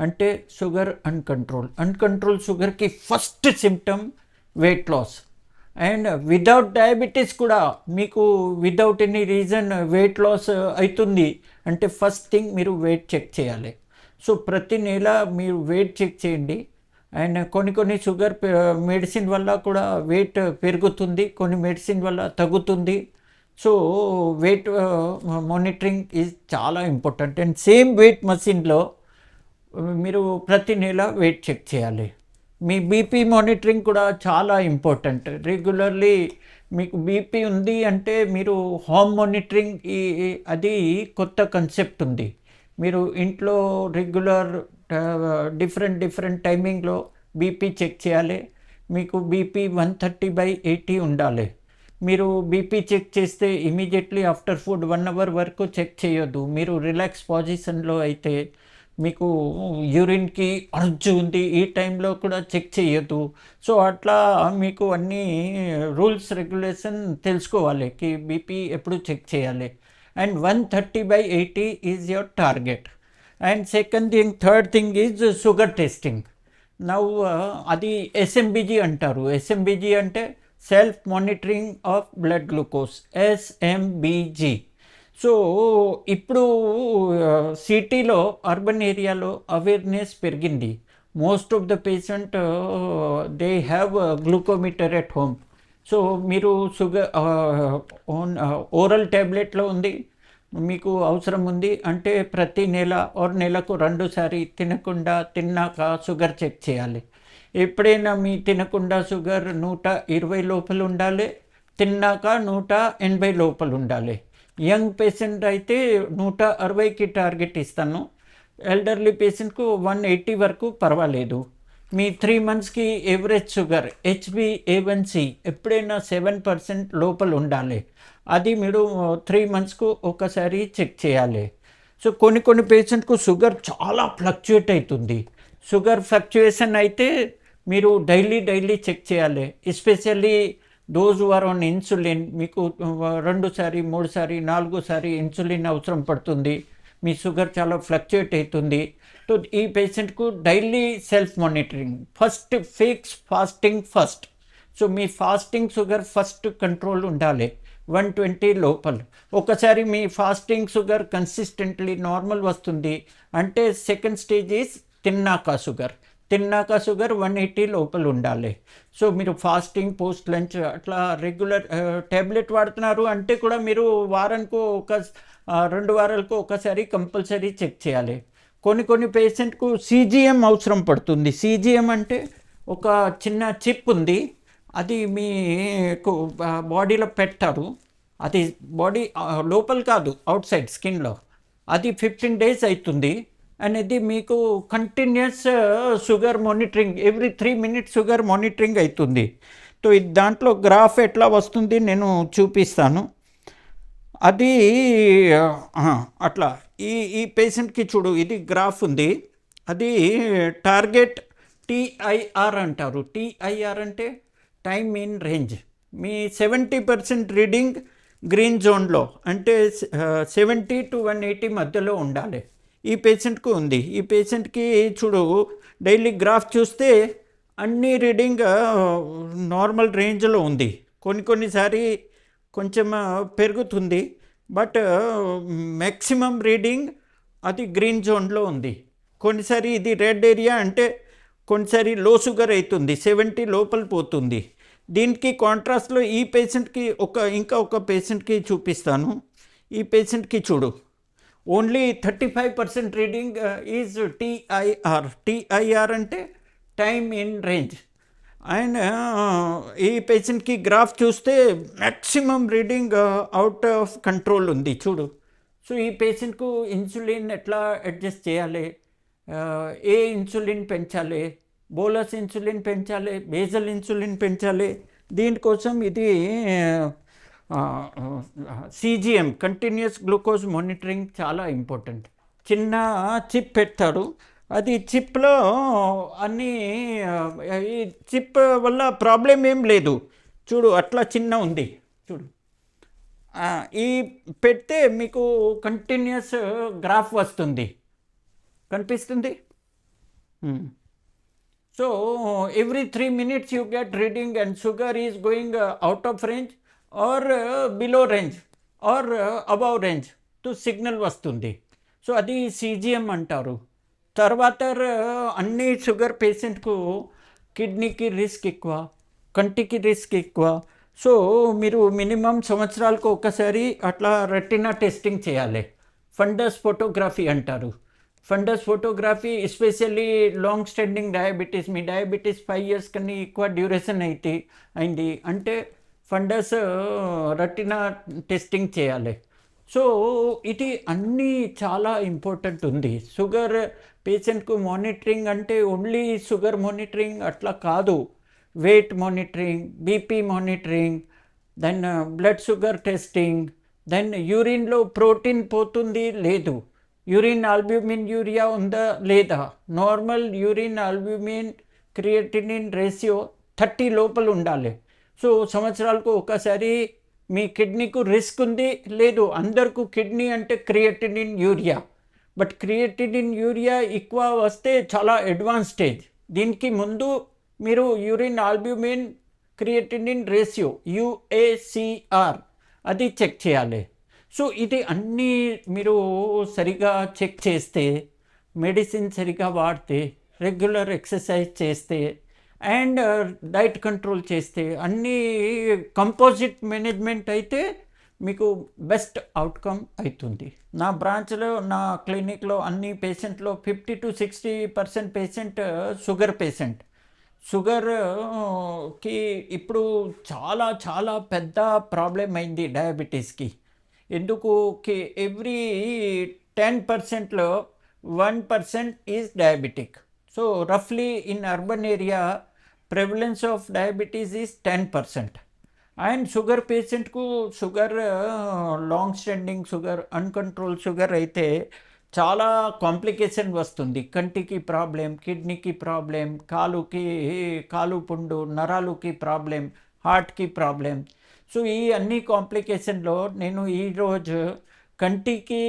అంటే షుగర్ అన్కంట్రోల్ షుగర్కి first symptom weight loss. And without diabetes కూడా మీకు without any reason weight loss అవుతుంది అంటే ఫస్ట్ థింగ్ మీరు వెయిట్ చెక్ చేయాలి. సో ప్రతి నెల మీరు వెయిట్ చెక్ చేయండి. అండ్ కొన్ని షుగర్ మెడిసిన్ వల్ల కూడా వెయిట్ పెరుగుతుంది, కొన్ని మెడిసిన్ వల్ల తగ్గుతుంది. సో వెయిట్ మానిటరింగ్ ఈజ్ చాలా ఇంపార్టెంట్. అండ్ సేమ్ వెయిట్ మషిన్లో మీరు ప్రతి నెల వెయిట్ చెక్ చేయాలి. మీ బీపీ మానిటరింగ్ కూడా చాలా ఇంపార్టెంట్. రెగ్యులర్లీ మీకు బీపీ ఉంది అంటే మీరు హోమ్ మానిటరింగ్ అది కొత్త కన్సెప్ట్ ఉంది. మీరు ఇంట్లో రెగ్యులర్ డిఫరెంట్ టైమింగ్లో బీపీ చెక్ చేయాలి. మీకు బీపీ 130/80 ఉండాలి. మీరు బీపీ చెక్ చేస్తే ఇమీడియట్లీ ఆఫ్టర్ ఫుడ్ 1 hour వరకు చెక్ చేయొద్దు. మీరు రిలాక్స్ పొజిషన్లో అయితే మీకు యూరిన్కి అర్జు ఉంది ఈ టైంలో కూడా చెక్ చేయొద్దు. సో అట్లా మీకు అన్ని రూల్స్ రెగ్యులేషన్ తెలుసుకోవాలి కి బీపీ ఎప్పుడు చెక్ చేయాలి. And 130/80 is your target. And third thing is sugar testing. నవ్వు అది SMBG అంటారు. SMBG అంటే self monitoring of blood glucose, SMBG. So ఇప్పుడు సిటీలో అర్బన్ ఏరియాలో అవేర్నెస్ పెరిగింది. Most of the patient they have glucometer at home. So మీరు sugar oral ట్యాబ్లెట్లో ఉంది, మీకు అవసరం ఉంది అంటే ప్రతి నెలకు 2 సారి తిన్నాక షుగర్ చెక్ చేయాలి. ఎప్పుడైనా మీ తినకుండా షుగర్ 120 లోపల ఉండాలి, తిన్నాక 180 లోపల ఉండాలి. యంగ్ పేషెంట్ అయితే 160కి టార్గెట్ ఇస్తాను. ఎల్డర్లీ పేషెంట్కు 180 వరకు పర్వాలేదు. మీ 3 monthsకి ఎవరేజ్ షుగర్ HbA1c ఎప్పుడైనా 7% లోపల ఉండాలి. అది మీరు 3 monthsకు ఒకసారి చెక్ చేయాలి. సో కొన్ని పేషెంట్కు షుగర్ చాలా ఫ్లక్చుయేట్ అవుతుంది. షుగర్ ఫ్లక్చుయేషన్ అయితే మీరు డైలీ చెక్ చేయాలి. Especially those are on insulin, మీకు 2 సారి 3 సారి 4 సారి ఇన్సులిన్ అవసరం పడుతుంది. మీ షుగర్ చాలా ఫ్లక్చుయేట్ అవుతుంది. సో ఈ పేషెంట్కు daily self monitoring. First fix fasting first. So మీ ఫాస్టింగ్ షుగర్ ఫస్ట్ కంట్రోల్ ఉండాలి 120 లోపల. ఒకసారి మీ ఫాస్టింగ్ షుగర్ కన్సిస్టెంట్లీ నార్మల్ వస్తుంది అంటే సెకండ్ స్టేజ్ ఈజ్ తిన్నాక షుగర్. తిన్నాక షుగర్ 180 లోపల ఉండాలి. సో మీరు ఫాస్టింగ్, పోస్ట్ లంచ్ అట్లా రెగ్యులర్ ట్యాబ్లెట్ వాడుతున్నారు అంటే కూడా మీరు వారానికి 2 వారాలకు ఒకసారి కంపల్సరీ చెక్ చేయాలి. కొన్ని పేషెంట్కు CGM అవసరం పడుతుంది. CGM అంటే ఒక చిన్న చిప్ ఉంది, అది మీకు బాడీలో పెట్టారు. అది బాడీ లోపల కాదు, అవుట్ సైడ్ స్కిన్లో. అది 15 days అవుతుంది అనేది మీకు continuous sugar monitoring, every 3 minutes sugar monitoring అవుతుంది. సో ఇది దాంట్లో గ్రాఫ్ ఎట్లా వస్తుంది నేను చూపిస్తాను. అది అట్లా ఈ పేషెంట్కి చూడు, ఇది గ్రాఫ్ ఉంది, అది టార్గెట్ TIR అంటారు. TIR అంటే time in range. Me 70% reading green జోన్లో అంటే 70 to 180 మధ్యలో ఉండాలి. ఈ పేషెంట్కు ఉంది. ఈ పేషెంట్కి చూడు, డైలీ గ్రాఫ్ చూస్తే అన్ని రీడింగ్ నార్మల్ రేంజ్లో ఉంది. కొన్నిసారి కొంచెం పెరుగుతుంది, బట్ మ్యాక్సిమం రీడింగ్ అది గ్రీన్ జోన్లో ఉంది. కొన్నిసారి ఇది రెడ్ ఏరియా అంటే కొన్నిసారి లో షుగర్ అవుతుంది, 70 లోపల పోతుంది. దీనికి కాంట్రాస్ట్లో ఈ పేషెంట్కి ఇంకా ఒక పేషెంట్కి చూపిస్తాను. ఈ పేషెంట్కి చూడు, only 35% reading is TIR. TIR అంటే టైమ్ ఇన్ రేంజ్. అండ్ ఈ పేషెంట్కి గ్రాఫ్ చూస్తే maximum reading out of control ఉంది చూడు. సో ఈ పేషెంట్కు ఇన్సులిన్ ఎట్లా అడ్జస్ట్ చేయాలి, ఏ ఇన్సులిన్ పెంచాలి, బోలస్ ఇన్సులిన్ పెంచాలి, బేజల్ ఇన్సులిన్ పెంచాలి, దీనికోసం ఇది CGM కంటిన్యూస్ గ్లూకోజ్ మానిటరింగ్ చాలా ఇంపార్టెంట్. చిన్న చిప్ పెడతారు, అది చిప్లో అన్నీ, ఈ చిప్ వల్ల ప్రాబ్లం ఏం లేదు చూడు, అట్లా చిన్న ఉంది చూడు. ఈ పెడితే మీకు కంటిన్యూస్ గ్రాఫ్ వస్తుంది, కనిపిస్తుంది. So every 3 minutes you get reading and sugar is going out of range or below range or above range to signal వస్తుంది. సో అది CGM అంటారు. తర్వాత అన్ని షుగర్ పేషెంట్కు కిడ్నీకి రిస్క్ ఎక్కువ, కంటికి రిస్క్ ఎక్కువ. సో మీరు మినిమం సంవత్సరాలకు ఒకసారి అట్లా రెటినా టెస్టింగ్ చేయాలి. ఫండస్ ఫోటోగ్రఫీ అంటారు. Fundus photography especially long standing diabetes, మీ డయాబెటీస్ 5 years కన్నా ఎక్కువ డ్యూరేషన్ అయింది అంటే ఫండస్ రెటినా టెస్టింగ్ చేయాలి. సో ఇది అన్నీ చాలా ఇంపార్టెంట్ ఉంది. షుగర్ పేషెంట్కు మానిటరింగ్ అంటే ఓన్లీ షుగర్ మానిటరింగ్ అట్లా కాదు, weight monitoring, BP monitoring, then blood sugar testing, then యూరిన్లో ప్రోటీన్ పోతుంది లేదు, యూరిన్ ఆల్బ్యూమిన్ యూరియా ఉందా లేదా, normal urine albumin creatinine ratio 30 లోపల ఉండాలి. సో సంవత్సరాలకు ఒకసారి మీ కిడ్నీకు రిస్క్ ఉంది లేదు, అందరికీ కిడ్నీ అంటే creatinine urea, but creatinine urea ఎక్కువ వస్తే చాలా అడ్వాన్స్ స్టేజ్. దీనికి ముందు మీరు urine albumin creatinine ratio UACR అది చెక్ చేయాలి. సో ఇది అన్నీ మీరు సరిగా చెక్ చేస్తే, మెడిసిన్ సరిగా వాడితే, రెగ్యులర్ ఎక్సర్సైజ్ చేస్తే అండ్ డైట్ కంట్రోల్ చేస్తే, అన్నీ కంపోజిట్ మేనేజ్మెంట్ అయితే మీకు బెస్ట్ అవుట్కమ్ అవుతుంది. నా బ్రాంచ్లో, నా క్లినిక్లో అన్ని పేషెంట్లో 50 to 60% పేషెంట్ షుగర్ పేషెంట్. షుగర్కి ఇప్పుడు చాలా చాలా పెద్ద ప్రాబ్లం అయింది డయాబెటీస్కి. ఎందుకు ఎవ్రీ 10%లో 1% ఈజ్ డయాబెటిక్. సో రఫ్లీ in urban area prevalence of diabetes is 10%. And sugar పేషెంట్కు sugar long standing sugar, uncontrol sugar అయితే చాలా కాంప్లికేషన్ వస్తుంది. కంటికి ప్రాబ్లం, కిడ్నీకి ప్రాబ్లం, కాలు పుండు, నరాలుకి ప్రాబ్లం, హార్ట్కి ప్రాబ్లం. సో ఈ అన్ని కాంప్లికేషన్లో నేను ఈరోజు కంటికి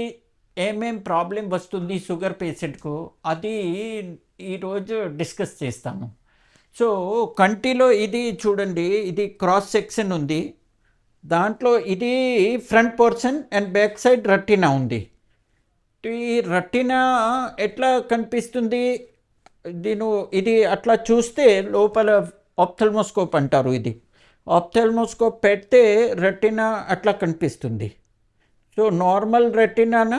ఏమేం ప్రాబ్లం వస్తుంది షుగర్ పేషెంట్కు అది ఈరోజు డిస్కస్ చేస్తాను. సో కంటిలో ఇది చూడండి, ఇది క్రాస్ సెక్షన్ ఉంది, దాంట్లో ఇది front portion and back side retina ఉంది. ఈ రెటినా ఎట్లా కనిపిస్తుంది, దీని ఇది అట్లా చూస్తే లోపల ఆప్థల్మోస్కోప్ అంటారు. ఇది ఆప్థల్మోస్కోప్ పెడితే రెటినా అట్లా కనిపిస్తుంది. సో నార్మల్ రెటినాన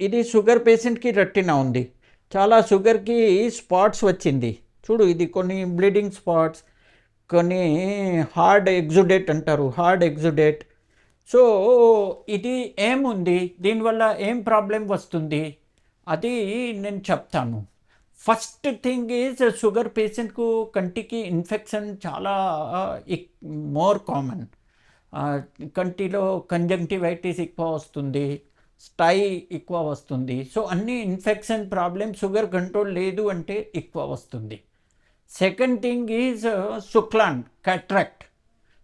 ఇది షుగర్ పేషెంట్కి రెటినా ఉంది. చాలా షుగర్కి స్పాట్స్ వచ్చింది చూడు. ఇది కొన్ని బ్లీడింగ్ స్పాట్స్, కొన్ని హార్డ్ ఎగ్జుడేట్ అంటారు, హార్డ్ ఎగ్జుడేట్. సో ఇది ఏముంది, దీనివల్ల ఏం ప్రాబ్లం వస్తుంది అది నేను చెప్తాను. ఫస్ట్ థింగ్ ఈజ్ షుగర్ పేషెంట్కు కంటికి ఇన్ఫెక్షన్ చాలా మోర్ కామన్. కంటిలో కంజంక్టివైటిస్ ఎక్కువ వస్తుంది, స్టై ఎక్కువ వస్తుంది. సో అన్ని ఇన్ఫెక్షన్ ప్రాబ్లం షుగర్ కంట్రోల్ లేదు అంటే ఎక్కువ వస్తుంది. సెకండ్ థింగ్ ఈజ్ సుక్లాన్, క్యాట్రాక్ట్.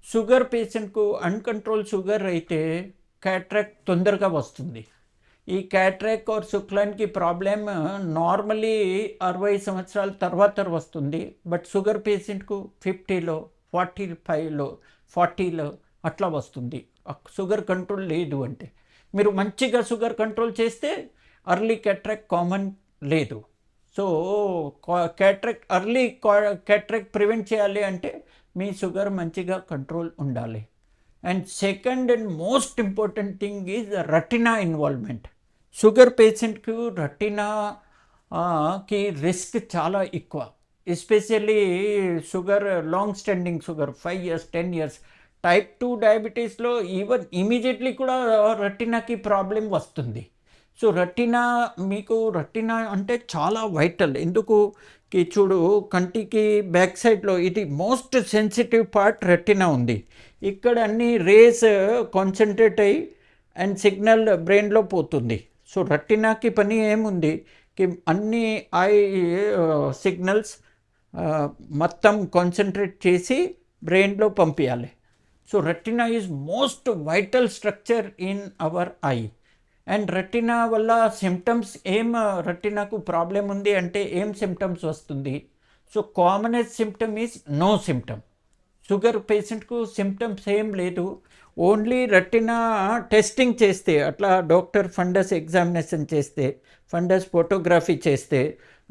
షుగర్ పేషెంట్కు అన్కంట్రోల్ షుగర్ అయితే క్యాట్రాక్ట్ తొందరగా వస్తుంది. ఈ క్యాట్రాక్ట్ ఆర్ సుక్లాన్కి ప్రాబ్లమ్ నార్మలీ 60 సంవత్సరాల తర్వాత వస్తుంది. బట్ షుగర్ పేషెంట్కు 50లో, 45లో, 40లో అట్లా వస్తుంది. షుగర్ కంట్రోల్ లేదు అంటే. మీరు మంచిగా షుగర్ కంట్రోల్ చేస్తే అర్లీ క్యాట్రాక్ట్ కామన్ లేదు. So cataract early cataract prevent చేయాలి అంటే మీ షుగర్ మంచిగా కంట్రోల్ ఉండాలి. And second and most important thing is retina involvement. Sugar పేషెంట్కు రెటినాకి రిస్క్ చాలా ఎక్కువ. Especially sugar long standing sugar 5 years 10 years. Type 2 డయాబెటీస్లో ఈవెన్ ఇమీడియట్లీ కూడా రెటినాకి ప్రాబ్లం వస్తుంది. సో రెటినా అంటే చాలా వైటల్. ఎందుకు చూడు, కంటికి బ్యాక్ సైడ్లో ఇది మోస్ట్ సెన్సిటివ్ పార్ట్ రెటినా ఉంది. ఇక్కడ అన్ని రేస్ కాన్సన్ట్రేట్ అయ్యి అండ్ సిగ్నల్ బ్రెయిన్లో పోతుంది. సో రెటినాకి పని ఏముంది అన్ని ఐ సిగ్నల్స్ మొత్తం కాన్సన్ట్రేట్ చేసి బ్రెయిన్లో పంపించాలి. So retina is most vital structure in our eye. And retina వల్ల సిమ్టమ్స్ రెటినాకు ప్రాబ్లం ఉంది అంటే ఏం సిమ్టమ్స్ వస్తుంది? So commonest symptom is no symptom. Sugar పేషెంట్కు సిమ్టమ్స్ ఏం లేదు. ఓన్లీ రెటినా టెస్టింగ్ చేస్తే, అట్లా డాక్టర్ ఫండస్ ఎగ్జామినేషన్ చేస్తే, ఫండస్ ఫోటోగ్రఫీ చేస్తే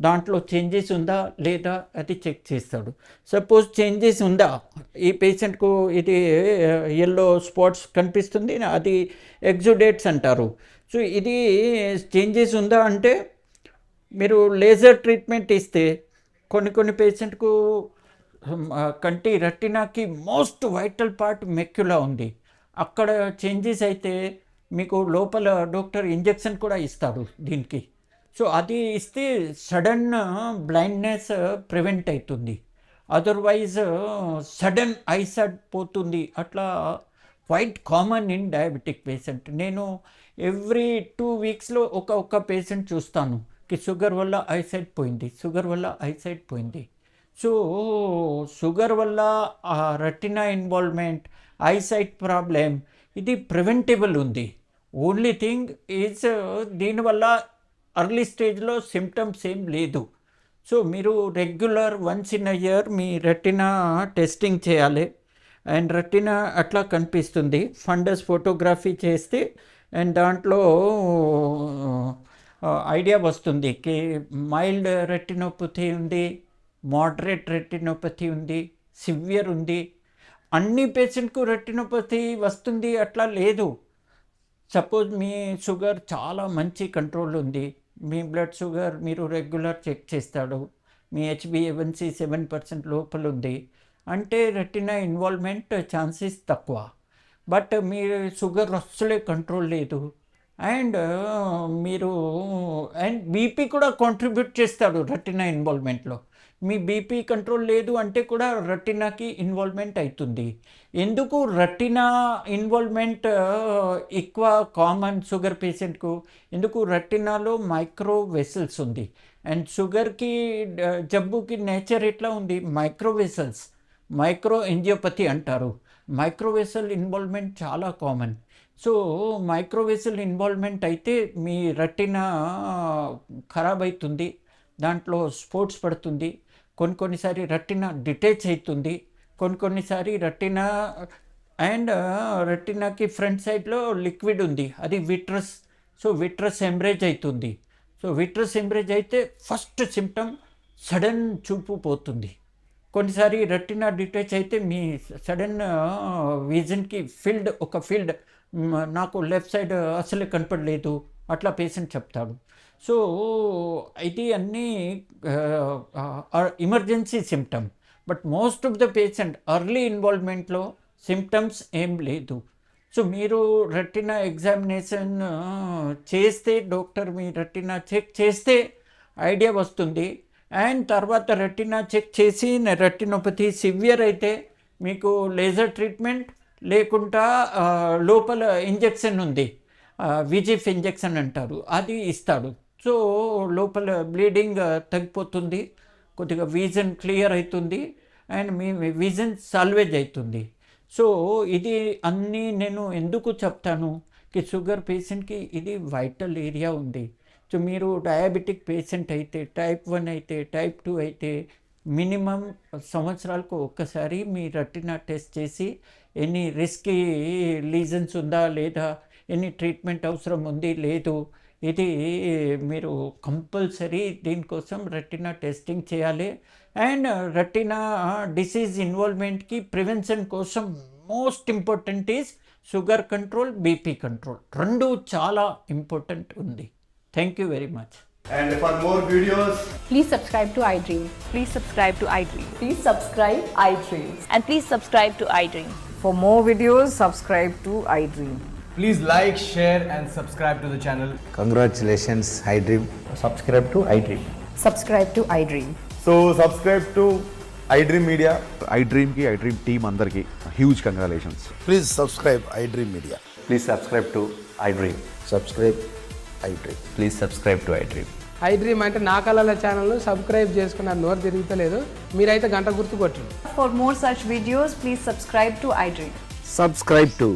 దాంట్లో చేంజెస్ ఉందా లేదా అది చెక్ చేస్తాడు. సపోజ్ చేంజెస్ ఉందా, ఈ పేషెంట్కు ఇది ఎల్లో స్పాట్స్ కనిపిస్తుంది, అది ఎగ్జుడేట్స్ అంటారు. సో ఇది చేంజెస్ ఉందా అంటే మీరు లేజర్ ట్రీట్మెంట్ ఇస్తే, కొన్ని పేషెంట్కు కంటి రెటినాకి మోస్ట్ వైటల్ పార్ట్ మెక్యులా ఉంది, అక్కడ చేంజెస్ అయితే మీకు లోపల డాక్టర్ ఇంజెక్షన్ కూడా ఇస్తాడు దీనికి. సో అది ఇస్తే సడన్ బ్లైండ్నెస్ ప్రివెంట్ అవుతుంది. అదర్వైజ్ సడన్ ఐసైట్ పోతుంది. అట్లా quite common in diabetic patient. నేను ఎవ్రీ 2 weeksలో ఒక పేషెంట్ చూస్తాను షుగర్ వల్ల ఐసైట్ పోయింది. సో షుగర్ వల్ల రెటినా ఇన్వాల్వ్మెంట్, ఐసైట్ ప్రాబ్లం ఇది ప్రివెంటబుల్ ఉంది. ఓన్లీ థింగ్ ఈజ్ దీనివల్ల అర్లీ స్టేజ్లో సిమ్టమ్స్ ఏం లేదు. సో మీరు regular once in a year me retina testing చేయాలి. అండ్ రెటినా అట్లా కనిపిస్తుంది. ఫండస్ ఫోటోగ్రఫీ చేస్తే అండ్ దాంట్లో ఐడియా వస్తుంది మైల్డ్ రెటినోపతి ఉంది, మోడరేట్ రెటినోపతి ఉంది, సివియర్ ఉంది. అన్ని పేషెంట్కు రెటినోపతి వస్తుంది అట్లా లేదు. సపోజ్ మీ షుగర్ చాలా మంచి కంట్రోల్ ఉంది, మీ బ్లడ్ షుగర్ మీరు రెగ్యులర్ చెక్ చేస్తాడు, మీ HbA1c 7% లోపల ఉంది అంటే రెటినా ఇన్వాల్వ్మెంట్ ఛాన్సెస్ తక్కువ. బట్ మీ షుగర్ అస్సలే కంట్రోల్ లేదు అండ్ బీపీ కూడా కాంట్రిబ్యూట్ చేస్తాడు రెటినా ఇన్వాల్వ్మెంట్లో. మీ బీపీ కంట్రోల్ లేదు అంటే కూడా రెటినాకి ఇన్వాల్వ్మెంట్ అవుతుంది. ఎందుకు రెటినా ఇన్వాల్వ్మెంట్ ఎక్కువ కామన్ షుగర్ పేషెంట్కు? ఎందుకు రెటినాలో మైక్రో వెసల్స్ ఉంది అండ్ షుగర్కి జబ్బుకి నేచర్ ఎట్లా ఉంది? మైక్రో వెసల్స్, మైక్రో ఎంజియోపతి అంటారు. మైక్రోవెసల్ ఇన్వాల్వ్మెంట్ చాలా కామన్. సో మైక్రోవెసల్ ఇన్వాల్వ్మెంట్ అయితే మీ రెటినా ఖరాబ్ అవుతుంది, దాంట్లో స్పోర్ట్స్ పడుతుంది, కొన్నిసారి రెటినా డిటాచ్ అవుతుంది, కొన్నిసారి రెటినా అండ్ రెటినాకి ఫ్రంట్ సైడ్లో లిక్విడ్ ఉంది, అది విట్రస్. సో విట్రస్ హెమరేజ్ అవుతుంది. సో విట్రస్ హెమరేజ్ అయితే ఫస్ట్ సిమ్టమ్ సడన్ చూపు పోతుంది. కొన్నిసారి రెటినా డిటాచ్ అయితే మీ సడన్ విజన్కి ఫీల్డ్ నాకు లెఫ్ట్ సైడ్ అసలు కనపడలేదు అట్లా పేషెంట్ చెప్తాడు. సో ఇది అన్నీ emergency symptom. But most of the patient early ఇన్వాల్వ్మెంట్లో సిమ్టమ్స్ ఏం లేదు. సో మీరు రెటినా ఎగ్జామినేషన్ చేస్తే డాక్టర్ మీ రెటినా చెక్ చేస్తే ఐడియా వస్తుంది. అండ్ తర్వాత రెటినా చెక్ చేసి రెటినోపతి సివియర్ అయితే మీకు లేజర్ ట్రీట్మెంట్ లేకుండా లోపల ఇంజెక్షన్ ఉంది, విజిఫ్ ఇంజెక్షన్ అంటారు, అది ఇస్తాడు. సో లోపల బ్లీడింగ్ తగ్గిపోతుంది, కొద్దిగా విజన్ క్లియర్ అవుతుంది అండ్ మీ విజన్ సాల్వేజ్ అవుతుంది. సో ఇది అన్నీ నేను ఎందుకు చెప్తాను కి షుగర్ పేషెంట్కి ఇది వైటల్ ఏరియా ఉంది. సో మీరు డయాబెటిక్ పేషెంట్ అయితే, టైప్ 1 అయితే, టైప్ 2 అయితే మినిమం సంవత్సరాలకు ఒక్కసారి మీ రెటినా టెస్ట్ చేసి ఎనీ రిస్కీ లీజన్స్ ఉందా లేదా, ఎనీ ట్రీట్మెంట్ అవసరం ఉంది లేదు, ఇది మీరు కంపల్సరీ దీనికోసం రెటినా టెస్టింగ్ చేయాలి. అండ్ రెటినా డిసీజ్ ఇన్వాల్వ్మెంట్కి ప్రివెన్షన్ కోసం most important is sugar control, BP control, రెండు చాలా ఇంపార్టెంట్ ఉంది. Thank you very much. And for more videos, Please subscribe to iDream. Please subscribe to iDream. Please subscribe iDream. And please subscribe to iDream. For more videos, subscribe to iDream. please like, share and subscribe to the channel. Congratulations, iDream. Subscribe to iDream. Subscribe to iDream. So subscribe to iDream Media. iDream ki iDream team అందరికి huge congratulations. Please subscribe iDream Media. Please subscribe to iDream. Subscribe iDream. Please subscribe to iDream. iDream అంటే నా కళల channel subscribe చేసుకున్న నోరు తిరుగుతలేదు, మీరైతే గంట గుర్తు కొట్టండి. For more such videos, please subscribe to iDream. Subscribe to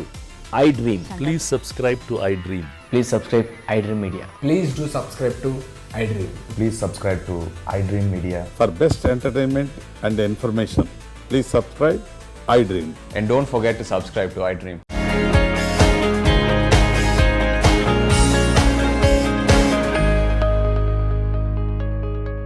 iDream. Please subscribe to iDream. Please subscribe iDream Media. Please do subscribe to iDream. Please subscribe to iDream Media. For best entertainment and information, please subscribe iDream. And don't forget to subscribe to iDream.